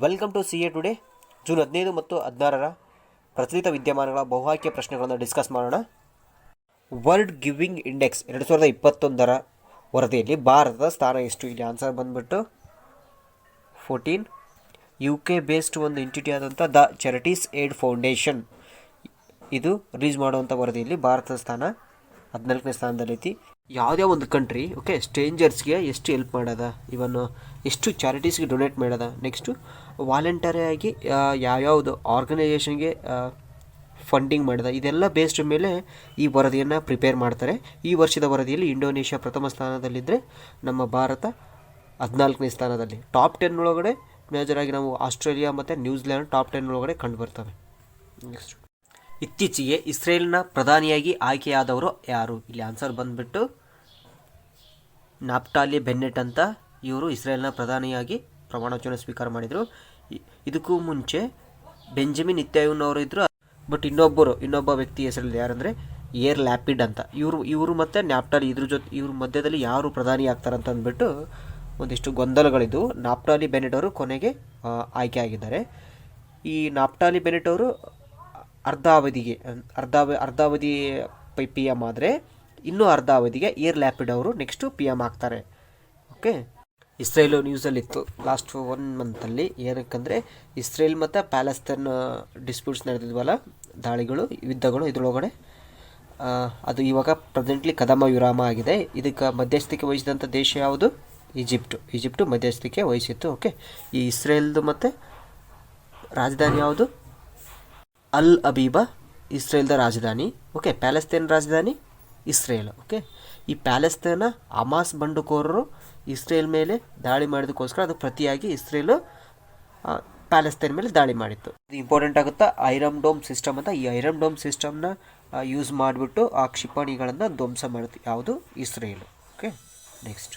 Welcome to C A today. June 15 ಮತ್ತು 16ರ ಪ್ರಚಲಿತ ವಿದ್ಯಮಾನಗಳ ಬಹು ಆಯ್ಕೆ ಪ್ರಶ್ನೆಗಳನ್ನು ಡಿಸ್ಕಸ್ ಮಾಡೋಣ. ವರ್ಲ್ಡ್ ಗಿವಿಂಗ್ ಇಂಡೆಕ್ಸ್ 2021ರ ವರದಿಯಲ್ಲಿ ಭಾರತದ ಸ್ಥಾನ ಎಷ್ಟು? ಇಲ್ಲಿ ಆನ್ಸರ್ ಬಂದುಬಿಟ್ಟು 14. UK ಬೇಸ್ಡ್ ಒಂದು ಎಂಟಿಟಿ ಆದಂಥ ದ ಚಾರಿಟೀಸ್ ಏಡ್ ಫೌಂಡೇಶನ್ ಇದು ರಿಲೀಸ್ ಮಾಡುವಂಥ ವರದಿಯಲ್ಲಿ ಭಾರತದ ಸ್ಥಾನ 14ನೇ ಸ್ಥಾನದಲ್ಲೈತಿ. ಯಾವುದೇ ಒಂದು ಕಂಟ್ರಿ ಸ್ಟ್ರೇಂಜರ್ಸ್ಗೆ ಎಷ್ಟು ಹೆಲ್ಪ್ ಮಾಡೋದ, ಇವನ್ನು ಎಷ್ಟು ಚಾರಿಟೀಸ್ಗೆ ಡೊನೇಟ್ ಮಾಡೋದ, ನೆಕ್ಸ್ಟು ವಾಲಂಟರಿಯಾಗಿ ಯಾವ್ಯಾವುದು ಆರ್ಗನೈಸೇಷನ್ಗೆ ಫಂಡಿಂಗ್ ಮಾಡಿದ, ಇದೆಲ್ಲ ಬೇಸ್ಡ್ ಮೇಲೆ ಈ ವರದಿಯನ್ನು ಪ್ರಿಪೇರ್ ಮಾಡ್ತಾರೆ. ಈ ವರ್ಷದ ವರದಿಯಲ್ಲಿ ಇಂಡೋನೇಷ್ಯಾ ಪ್ರಥಮ ಸ್ಥಾನದಲ್ಲಿದ್ದರೆ ನಮ್ಮ ಭಾರತ 14ನೇ ಸ್ಥಾನದಲ್ಲಿ. ಟಾಪ್ 10 ಒಳಗಡೆ ಮೇಜರಾಗಿ ನಾವು ಆಸ್ಟ್ರೇಲಿಯಾ ಮತ್ತು ನ್ಯೂಜಿಲ್ಯಾಂಡ್ ಟಾಪ್ 10 ಒಳಗಡೆ ಕಂಡು ಬರ್ತವೆ. ನೆಕ್ಸ್ಟ್, ಇತ್ತೀಚೆಗೆ ಇಸ್ರೇಲ್ನ ಪ್ರಧಾನಿಯಾಗಿ ಆಯ್ಕೆಯಾದವರು ಯಾರು? ಇಲ್ಲಿ ಆನ್ಸರ್ ಬಂದುಬಿಟ್ಟು ನಾಫ್ಟಾಲಿ ಬೆನ್ನೆಟ್ ಅಂತ. ಇವರು ಇಸ್ರೇಲ್ನ ಪ್ರಧಾನಿಯಾಗಿ ಪ್ರಮಾಣವಚನ ಸ್ವೀಕಾರ ಮಾಡಿದರು. ಇದಕ್ಕೂ ಮುಂಚೆ ಬೆಂಜಮಿನ್ ನೆತನ್ಯಾಹು ಅವರು ಇದ್ದರು. ಬಟ್ ಇನ್ನೊಬ್ಬ ವ್ಯಕ್ತಿ ಹೆಸರಲ್ಲಿ ಯಾರಂದರೆ ಏರ್ ಲ್ಯಾಪಿಡ್ ಅಂತ. ಇವರು ಮತ್ತು ನಾಫ್ಟಾಲಿ ಇವ್ರ ಮಧ್ಯದಲ್ಲಿ ಯಾರು ಪ್ರಧಾನಿ ಆಗ್ತಾರಂತ ಅಂದ್ಬಿಟ್ಟು ಒಂದಿಷ್ಟು ಗೊಂದಲಗಳಿದ್ದು ನಾಫ್ಟಾಲಿ ಬೆನ್ನೆಟ್ ಅವರು ಕೊನೆಗೆ ಆಯ್ಕೆ ಆಗಿದ್ದಾರೆ. ಈ ನಾಫ್ಟಾಲಿ ಬೆನ್ನೆಟ್ ಅವರು ಅರ್ಧಾವಧಿ ಪಿ ಎಮ್ ಆದರೆ ಇನ್ನೂ ಅರ್ಧ ಅವಧಿಗೆ ಏರ್ ಲ್ಯಾಪಿಡ್ ಅವರು ನೆಕ್ಸ್ಟು ಪಿ ಎಮ್ ಆಗ್ತಾರೆ. ಇಸ್ರೇಲು ನ್ಯೂಸಲ್ಲಿತ್ತು ಲಾಸ್ಟ್ 1 ಮಂತಲ್ಲಿ. ಏನಕ್ಕಂದರೆ ಇಸ್ರೇಲ್ ಮತ್ತು ಪ್ಯಾಲೆಸ್ತೈನ್ ಡಿಸ್ಪ್ಯೂಟ್ಸ್ ನಡೆದಿದ್ವಲ್ಲ, ಯುದ್ಧಗಳು ಇದರೊಳಗಡೆ ಅದು ಇವಾಗ ಪ್ರೆಸೆಂಟ್ಲಿ ಕದಮ ವಿರಾಮ ಆಗಿದೆ. ಇದಕ್ಕೆ ಮಧ್ಯಸ್ಥಿಕೆ ವಹಿಸಿದಂಥ ದೇಶ ಯಾವುದು? ಈಜಿಪ್ಟು ಮಧ್ಯಸ್ಥಿಕೆ ವಹಿಸಿತ್ತು. ಈ ಇಸ್ರೇಲ್ದು ಮತ್ತು ರಾಜಧಾನಿ ಯಾವುದು? ಅಲ್ ಅಬೀಬಾ ಇಸ್ರೇಲ್ದ ರಾಜಧಾನಿ. ಪ್ಯಾಲೆಸ್ತೈನ್ ರಾಜಧಾನಿ ಇಸ್ರೇಲ್. ಈ ಪ್ಯಾಲೆಸ್ತೈನ ಹಮಾಸ್ ಬಂಡುಕೋರರು ಇಸ್ರೇಲ್ ಮೇಲೆ ದಾಳಿ ಮಾಡಿದಕ್ಕೋಸ್ಕರ ಅದು ಪ್ರತಿಯಾಗಿ ಇಸ್ರೇಲು ಪ್ಯಾಲೆಸ್ತೈನ್ ಮೇಲೆ ದಾಳಿ ಮಾಡಿತ್ತು. ಇದು ಇಂಪಾರ್ಟೆಂಟ್ ಆಗುತ್ತಾ ಐರನ್ ಡೋಮ್ ಸಿಸ್ಟಮ್ ಅಂತ. ಈ ಐರನ್ ಡೋಮ್ ಸಿಸ್ಟಮ್ನ ಯೂಸ್ ಮಾಡಿಬಿಟ್ಟು ಆ ಕ್ಷಿಪಣಿಗಳನ್ನು ಧ್ವಂಸ ಮಾಡುತ್ತೆ ಯಾವುದು? ಇಸ್ರೇಲು. ನೆಕ್ಸ್ಟ್,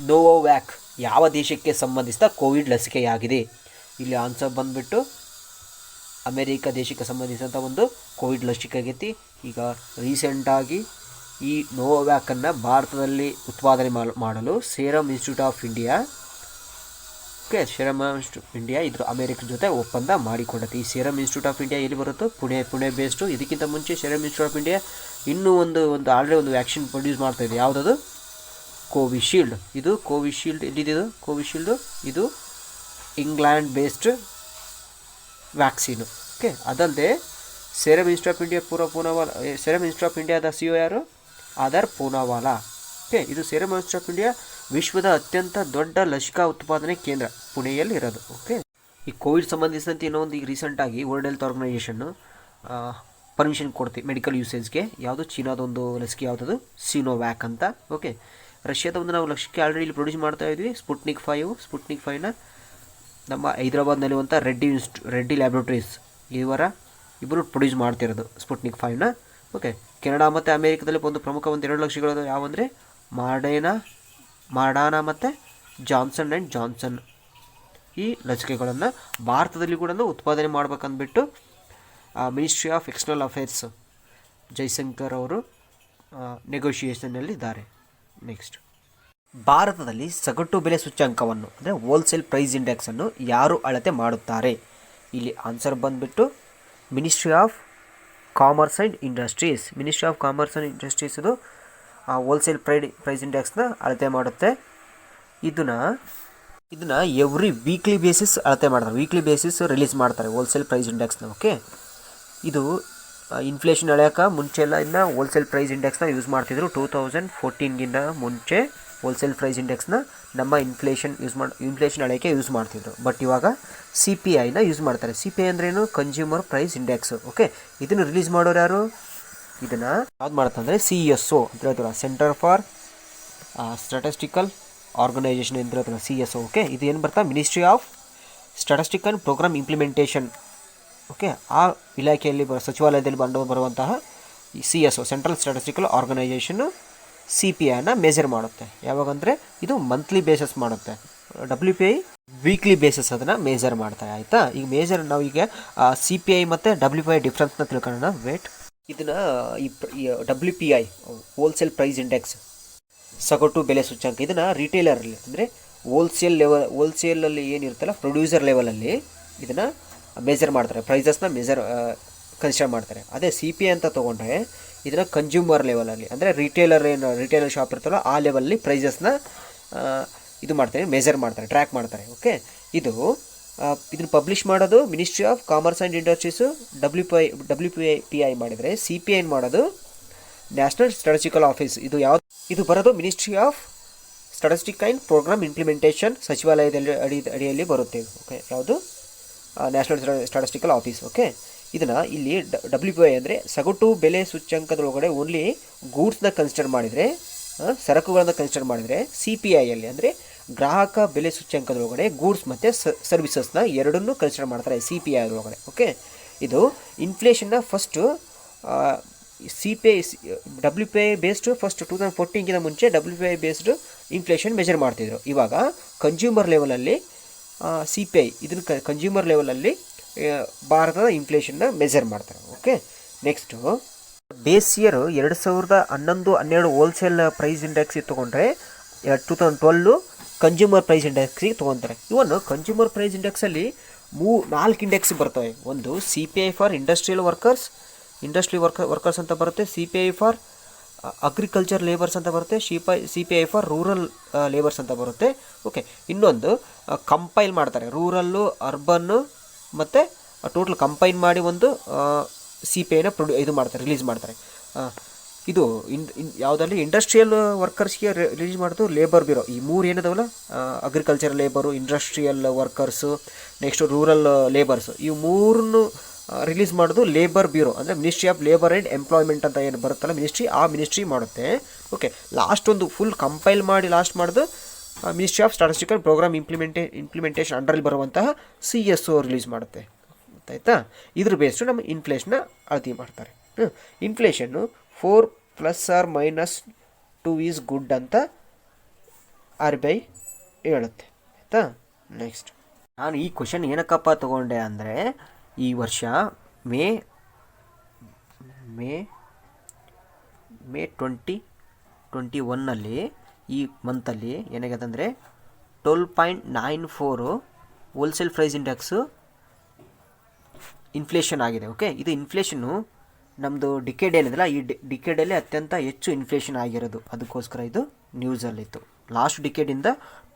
ನೋವೋವ್ಯಾಕ್ ಯಾವ ದೇಶಕ್ಕೆ ಸಂಬಂಧಿಸಿದ ಕೋವಿಡ್ ಲಸಿಕೆಯಾಗಿದೆ? ಇಲ್ಲಿ ಆನ್ಸರ್ ಬಂದುಬಿಟ್ಟು ಅಮೇರಿಕ ದೇಶಕ್ಕೆ ಸಂಬಂಧಿಸಿದಂಥ ಒಂದು ಕೋವಿಡ್ ಲಸಿಕೆ ಆಗೈತಿ. ಈಗ ರೀಸೆಂಟಾಗಿ ಈ ನೋವೋವ್ಯಾಕನ್ನು ಭಾರತದಲ್ಲಿ ಉತ್ಪಾದನೆ ಮಾಡಲು ಸೀರಮ್ ಇನ್ಸ್ಟಿಟ್ಯೂಟ್ ಆಫ್ ಇಂಡಿಯಾ ಇದ್ರ ಅಮೇರಿಕ ಜೊತೆ ಒಪ್ಪಂದ ಮಾಡಿಕೊಂಡೈತಿ. ಈ ಸೀರಮ್ ಇನ್ಸ್ಟಿಟ್ಯೂಟ್ ಆಫ್ ಇಂಡಿಯಾ ಎಲ್ಲಿ ಬರುತ್ತೋ ಪುಣೆ ಬೇಸ್ಡು. ಇದಕ್ಕಿಂತ ಮುಂಚೆ ಸೀರಮ್ ಇನ್ಸ್ಟಿಟ್ಯೂಟ್ ಆಫ್ ಇಂಡಿಯಾ ಇನ್ನೂ ಒಂದು ಆಲ್ರೆಡಿ ಒಂದು ವ್ಯಾಕ್ಸಿನ್ ಪ್ರೊಡ್ಯೂಸ್ ಮಾಡ್ತಾಯಿದೆ. ಯಾವುದದು? ಕೋವಿಶೀಲ್ಡ್. ಇದು ಕೋವಿಶೀಲ್ಡ್ ಎಲ್ಲಿದ್ದು? ಕೋವಿಶೀಲ್ಡು ಇದು ಇಂಗ್ಲೆಂಡ್ ಬೇಸ್ಡ್ ವ್ಯಾಕ್ಸಿನು. ಅದಲ್ಲದೆ serum institute of India serum institute of ಇಂಡಿಯಾದ CEO ಯಾರು? ಆದರ್ ಪೂನಾವಾಲಾ. ಇದು ಸೀರಮ್ ಇನ್ಸ್ಟಿಟ್ಯೂಟ್ ಆಫ್ ಇಂಡಿಯಾ ವಿಶ್ವದ ಅತ್ಯಂತ ದೊಡ್ಡ ಲಸಿಕಾ ಉತ್ಪಾದನೆ ಕೇಂದ್ರ ಪುಣೆಯಲ್ಲಿ ಇರೋದು. ಈ ಕೋವಿಡ್ ಸಂಬಂಧಿಸಿದಂತೆ ಇನ್ನೊಂದು ಈಗ ರೀಸೆಂಟಾಗಿ ವರ್ಲ್ಡ್ ಹೆಲ್ತ್ ಆರ್ಗನೈಸೇಷನ್ನು ಪರ್ಮಿಷನ್ ಕೊಡ್ತೀವಿ ಮೆಡಿಕಲ್ ಯೂಸೇಜ್ಗೆ. ಯಾವುದು? ಚೀನಾದೊಂದು ಲಸಿಕೆ ಯಾವುದದು? ಸಿನೋವ್ಯಾಕ್ ಅಂತ. ರಷ್ಯಾದ ಒಂದು ನಾವು ಲಸಿಕೆ ಆಲ್ರೆಡಿ ಇಲ್ಲಿ ಪ್ರೊಡ್ಯೂಸ್ ಮಾಡ್ತಾ ಇದ್ವಿ, ಸ್ಪುಟ್ನಿಕ್ 5ನ ನಮ್ಮ ಹೈದರಾಬಾದ್ನಲ್ಲಿರುವಂಥ ರೆಡ್ಡಿ ಲ್ಯಾಬ್ರೇಟರೀಸ್ ಇಬ್ಬರು ಪ್ರೊಡ್ಯೂಸ್ ಮಾಡ್ತಿರೋದು ಸ್ಪುಟ್ನಿಕ್ 5ನ. ಕೆನಡಾ ಮತ್ತು ಅಮೇರಿಕಾದಲ್ಲಿ ಒಂದು ಪ್ರಮುಖ 2 ಲಸಿಕೆಗಳು ಯಾವಂದರೆ ಮಾಡಾನಾ ಮತ್ತು ಜಾನ್ಸನ್ ಈ ಲಸಿಕೆಗಳನ್ನು ಭಾರತದಲ್ಲಿ ಕೂಡ ಉತ್ಪಾದನೆ ಮಾಡ್ಬೇಕಂದ್ಬಿಟ್ಟು ministry of external affairs Jaishankar ಅವರು ನೆಗೋಷಿಯೇಷನ್ನಲ್ಲಿದ್ದಾರೆ. ನೆಕ್ಸ್ಟ್, ಭಾರತದಲ್ಲಿ ಸಗಟು ಬೆಲೆ ಸೂಚ್ಯಂಕವನ್ನು ಅಂದರೆ ಹೋಲ್ಸೇಲ್ ಪ್ರೈಸ್ ಇಂಡೆಕ್ಸನ್ನು ಯಾರು ಅಳತೆ ಮಾಡುತ್ತಾರೆ? ಇಲ್ಲಿ ಆನ್ಸರ್ ಬಂದುಬಿಟ್ಟು ministry of commerce and industries. ಇದು ಹೋಲ್ಸೇಲ್ ಪ್ರೈಸ್ ಇಂಡೆಕ್ಸ್ನ ಅಳತೆ ಮಾಡುತ್ತೆ. ಇದನ್ನು ಎವ್ರಿ ವೀಕ್ಲಿ ಬೇಸಿಸ್ ಅಳತೆ ಮಾಡ್ತಾರೆ. ವೀಕ್ಲಿ ಬೇಸಿಸ್ ರಿಲೀಸ್ ಮಾಡ್ತಾರೆ ಹೋಲ್ಸೇಲ್ ಪ್ರೈಸ್ ಇಂಡೆಕ್ಸ್ನ. ಇದು ಇನ್ಫ್ಲೇಷನ್ ಅಳೆಯೋಕೆ ಮುಂಚೆ ಎಲ್ಲ ಇನ್ನು ಹೋಲ್ಸೇಲ್ ಪ್ರೈಸ್ ಇಂಡೆಕ್ಸ್ನ ಯೂಸ್ ಮಾಡ್ತಿದ್ರು. 2014ಗಿಂತ ಮುಂಚೆ ಹೋಲ್ಸೇಲ್ ಪ್ರೈಸ್ ಇಂಡೆಕ್ಸ್ನ ನಮ್ಮ ಇನ್ಫ್ಲೇಷನ್ ಅಳೆಯೋಕ್ಕೆ ಯೂಸ್ ಮಾಡ್ತಿದ್ರು. ಬಟ್ ಇವಾಗ CPIನ ಯೂಸ್ ಮಾಡ್ತಾರೆ. CPI ಅಂದ್ರೇನು? Consumer price index. ಇದನ್ನು ರಿಲೀಸ್ ಮಾಡೋರು ಯಾರು? ಇದನ್ನು ಯಾವ್ದು ಮಾಡುತ್ತಂದರೆ CSO ಅಂತ ಹೇಳ್ತಾರೆ, ಸೆಂಟರ್ ಫಾರ್ ಸ್ಟ್ಯಾಟಿಸ್ಟಿಕಲ್ ಆರ್ಗನೈಸೇಷನ್ ಅಂತ ಹೇಳ್ತಾರೆ, CSO. ಇದು ಏನು ಬರ್ತಾ? Ministry of statistic and programme implementation. ಆ ಇಲಾಖೆಯಲ್ಲಿ ಸಚಿವಾಲಯದಲ್ಲಿ ಬರುವಂತಹ ಈ CSO ಸೆಂಟ್ರಲ್ ಸ್ಟ್ಯಾಟಿಸ್ಟಿಕಲ್ ಆರ್ಗನೈಸೇಷನ್ನು CPIನ ಮೇಜರ್ ಮಾಡುತ್ತೆ. ಯಾವಾಗಂದರೆ ಇದು ಮಂತ್ಲಿ ಬೇಸಸ್ ಮಾಡುತ್ತೆ. WPI ವೀಕ್ಲಿ ಬೇಸಸ್ ಅದನ್ನು ಮೇಜರ್ ಮಾಡ್ತಾರೆ. ಆಯಿತಾ? ಈಗ ನಾವೀಗ CPI ಮತ್ತು WPI ಡಿಫ್ರೆನ್ಸ್ನ ತಿಳ್ಕೊಳ್ಳೋಣ. ಇದನ್ನು ಈ WPI ಹೋಲ್ಸೇಲ್ ಪ್ರೈಸ್ ಇಂಡೆಕ್ಸ್ ಸಗಟು ಬೆಲೆ ಸೂಚ್ಯಂಕ ಇದನ್ನು ರಿಟೇಲರಲ್ಲಿ ಅಂದರೆ ಹೋಲ್ಸೇಲಲ್ಲಿ ಏನಿರುತ್ತಲ್ಲ ಪ್ರೊಡ್ಯೂಸರ್ ಲೆವೆಲಲ್ಲಿ ಇದನ್ನು ಮೆಜರ್ ಮಾಡ್ತಾರೆ, ಪ್ರೈಸಸ್ನ ಕನ್ಸಿಡರ್ ಮಾಡ್ತಾರೆ. ಅದೇ CPI ಅಂತ ತೊಗೊಂಡ್ರೆ ಇದನ್ನು ಕನ್ಸ್ಯೂಮರ್ ಲೆವೆಲಲ್ಲಿ, ಅಂದರೆ ರಿಟೇಲರ್ ಶಾಪ್ ಇರ್ತಲ್ಲ ಆ ಲೆವೆಲಲ್ಲಿ ಪ್ರೈಸಸ್ನ ಇದು ಮಾಡ್ತಾರೆ, ಮೆಜರ್ ಮಾಡ್ತಾರೆ, ಟ್ರ್ಯಾಕ್ ಮಾಡ್ತಾರೆ. ಓಕೆ, ಇದನ್ನು ಪಬ್ಲಿಷ್ ಮಾಡೋದು ministry of commerce and industries. WPI ಮಾಡಿದರೆ CPI ಮಾಡೋದು ನ್ಯಾಷನಲ್ ಸ್ಟ್ಯಾಟಿಸ್ಟಿಕಲ್ ಆಫೀಸ್. ಇದು ಬರೋದು ministry of statistic and programme implementation ಸಚಿವಾಲಯದಲ್ಲಿ ಅಡಿಯಲ್ಲಿ ಬರುತ್ತೆ. ಓಕೆ, ಯಾವುದು ನ್ಯಾಷನಲ್ ಸ್ಟ್ಯಾಟಿಸ್ಟಿಕಲ್ ಆಫೀಸ್. ಓಕೆ, ಇದನ್ನು ಇಲ್ಲಿ WPI ಅಂದರೆ ಸಗಟು ಬೆಲೆ ಸೂಚ್ಯಂಕದೊಳಗಡೆ ಓನ್ಲಿ ಗೂಡ್ಸ್ನ ಕನ್ಸಿಡರ್ ಮಾಡಿದರೆ, ಸರಕುಗಳನ್ನು ಕನ್ಸಿಡರ್ ಮಾಡಿದರೆ, CPIಯಲ್ಲಿ ಅಂದರೆ ಗ್ರಾಹಕ ಬೆಲೆ ಸೂಚ್ಯಂಕದೊಳಗಡೆ ಗೂಡ್ಸ್ ಮತ್ತು ಸರ್ವಿಸಸ್ನ ಎರಡನ್ನೂ ಕನ್ಸಿಡರ್ ಮಾಡ್ತಾರೆ CPI ಒಳಗಡೆ. ಓಕೆ, ಇದು ಇನ್ಫ್ಲೇಷನ್ನ ಫಸ್ಟು WPI ಬೇಸ್ಡ್ ಫಸ್ಟ್ 2014ಗಿಂತ ಮುಂಚೆ WPI ಬೇಸ್ಡ್ ಇನ್ಫ್ಲೇಷನ್ ಮೆಜರ್ ಮಾಡ್ತಿದ್ರು. ಇವಾಗ ಕನ್ಸ್ಯೂಮರ್ ಲೆವೆಲಲ್ಲಿ CPI ಇದನ್ನು ಕನ್ಸ್ಯೂಮರ್ ಲೆವೆಲಲ್ಲಿ ಭಾರತದ ಇನ್ಫ್ಲೇಷನ್ನ ಮೆಜರ್ ಮಾಡ್ತಾರೆ. Okay, next base year 2011-12 wholesale price ಇಂಡೆಕ್ಸಿಗೆ ತೊಗೊಂಡ್ರೆ 2012 ಕನ್ಸ್ಯೂಮರ್ ಪ್ರೈಸ್ ಇಂಡೆಕ್ಸಿಗೆ ತೊಗೊತಾರೆ. ಇವನು ಕನ್ಸ್ಯೂಮರ್ ಪ್ರೈಸ್ ಇಂಡೆಕ್ಸಲ್ಲಿ 4 ಇಂಡೆಕ್ಸ್ ಬರ್ತವೆ. ಒಂದು CPI ಫಾರ್ ಇಂಡಸ್ಟ್ರಿಯಲ್ ವರ್ಕರ್ಸ್ ಅಂತ ಬರುತ್ತೆ, CPI ಫಾರ್ ಅಗ್ರಿಕಲ್ಚರ್ ಲೇಬರ್ಸ್ ಅಂತ ಬರುತ್ತೆ, CPI ಫಾರ್ ರೂರಲ್ ಲೇಬರ್ಸ್ ಅಂತ ಬರುತ್ತೆ. ಓಕೆ, ಇನ್ನೊಂದು ಕಂಪೈಲ್ ಮಾಡ್ತಾರೆ, ರೂರಲ್ಲು ಅರ್ಬನ್ನು ಮತ್ತು ಟೋಟಲ್ ಕಂಪೈನ್ ಮಾಡಿ ಒಂದು CPIನ ರಿಲೀಸ್ ಮಾಡ್ತಾರೆ. ಇದು ಯಾವುದಲ್ಲಿ ಇಂಡಸ್ಟ್ರಿಯಲ್ ವರ್ಕರ್ಸ್ಗೆ ರಿಲೀಸ್ ಮಾಡೋದು ಲೇಬರ್ ಬ್ಯೂರೋ. ಈ 3 ಏನಿದಾವಲ್ಲ, agriculture labour, industrial workers, next rural labours, ಇವು 3 ರಿಲೀಸ್ ಮಾಡೋದು ಲೇಬರ್ ಬ್ಯೂರೋ, ಅಂದರೆ ministry of labour and employment ಅಂತ ಏನು ಬರುತ್ತಲ್ಲ ಮಿನಿಸ್ಟ್ರಿ ಮಾಡುತ್ತೆ. ಓಕೆ, ಲಾಸ್ಟ್ ಒಂದು ಫುಲ್ ಕಂಪೈಲ್ ಮಾಡಿ ಲಾಸ್ಟ್ ಮಾಡೋದು ministry of statistical programme implementation ಅಂಡರಲ್ಲಿ ಬರುವಂತಹ CSO ರಿಲೀಸ್ ಮಾಡುತ್ತೆ. ಗೊತ್ತಾಯ್ತಾ? ಇದ್ರ ಬೇಸ್ಡು ನಮ್ಮ ಇನ್ಫ್ಲೇಷನ್ನ ಅಳತೆ ಮಾಡ್ತಾರೆ. ಇನ್ಫ್ಲೇಷನ್ನು 4 ± 2 ಈಸ್ ಗುಡ್ ಅಂತ RBI ಹೇಳುತ್ತೆ. ಆಯಿತಾ? ನೆಕ್ಸ್ಟ್, ನಾನು ಈ ಕ್ವಶನ್ ಏನಕ್ಕಪ್ಪ ತೊಗೊಂಡೆ ಅಂದರೆ, ಈ ವರ್ಷ ಮೇ 2021 ಈ ಮಂತಲ್ಲಿ ಏನಾಗಿದೆ ಅಂದರೆ 12.94 ಹೋಲ್ಸೇಲ್ ಪ್ರೈಸ್ ಇಂಡೆಕ್ಸು ಇನ್ಫ್ಲೇಷನ್ ಆಗಿದೆ. ಓಕೆ, ಇದು ಇನ್ಫ್ಲೇಷನ್ನು ನಮ್ಮದು ಡಿಕೆಡ್ ಏನಿದೆಲ್ಲ ಈ ಡಿಕೆಡಲ್ಲಿ ಅತ್ಯಂತ ಹೆಚ್ಚು ಇನ್ಫ್ಲೇಷನ್ ಆಗಿರೋದು, ಅದಕ್ಕೋಸ್ಕರ ಇದು ನ್ಯೂಸಲ್ಲಿತ್ತು. ಲಾಸ್ಟ್ ಡಿಕೆಡಿಂದ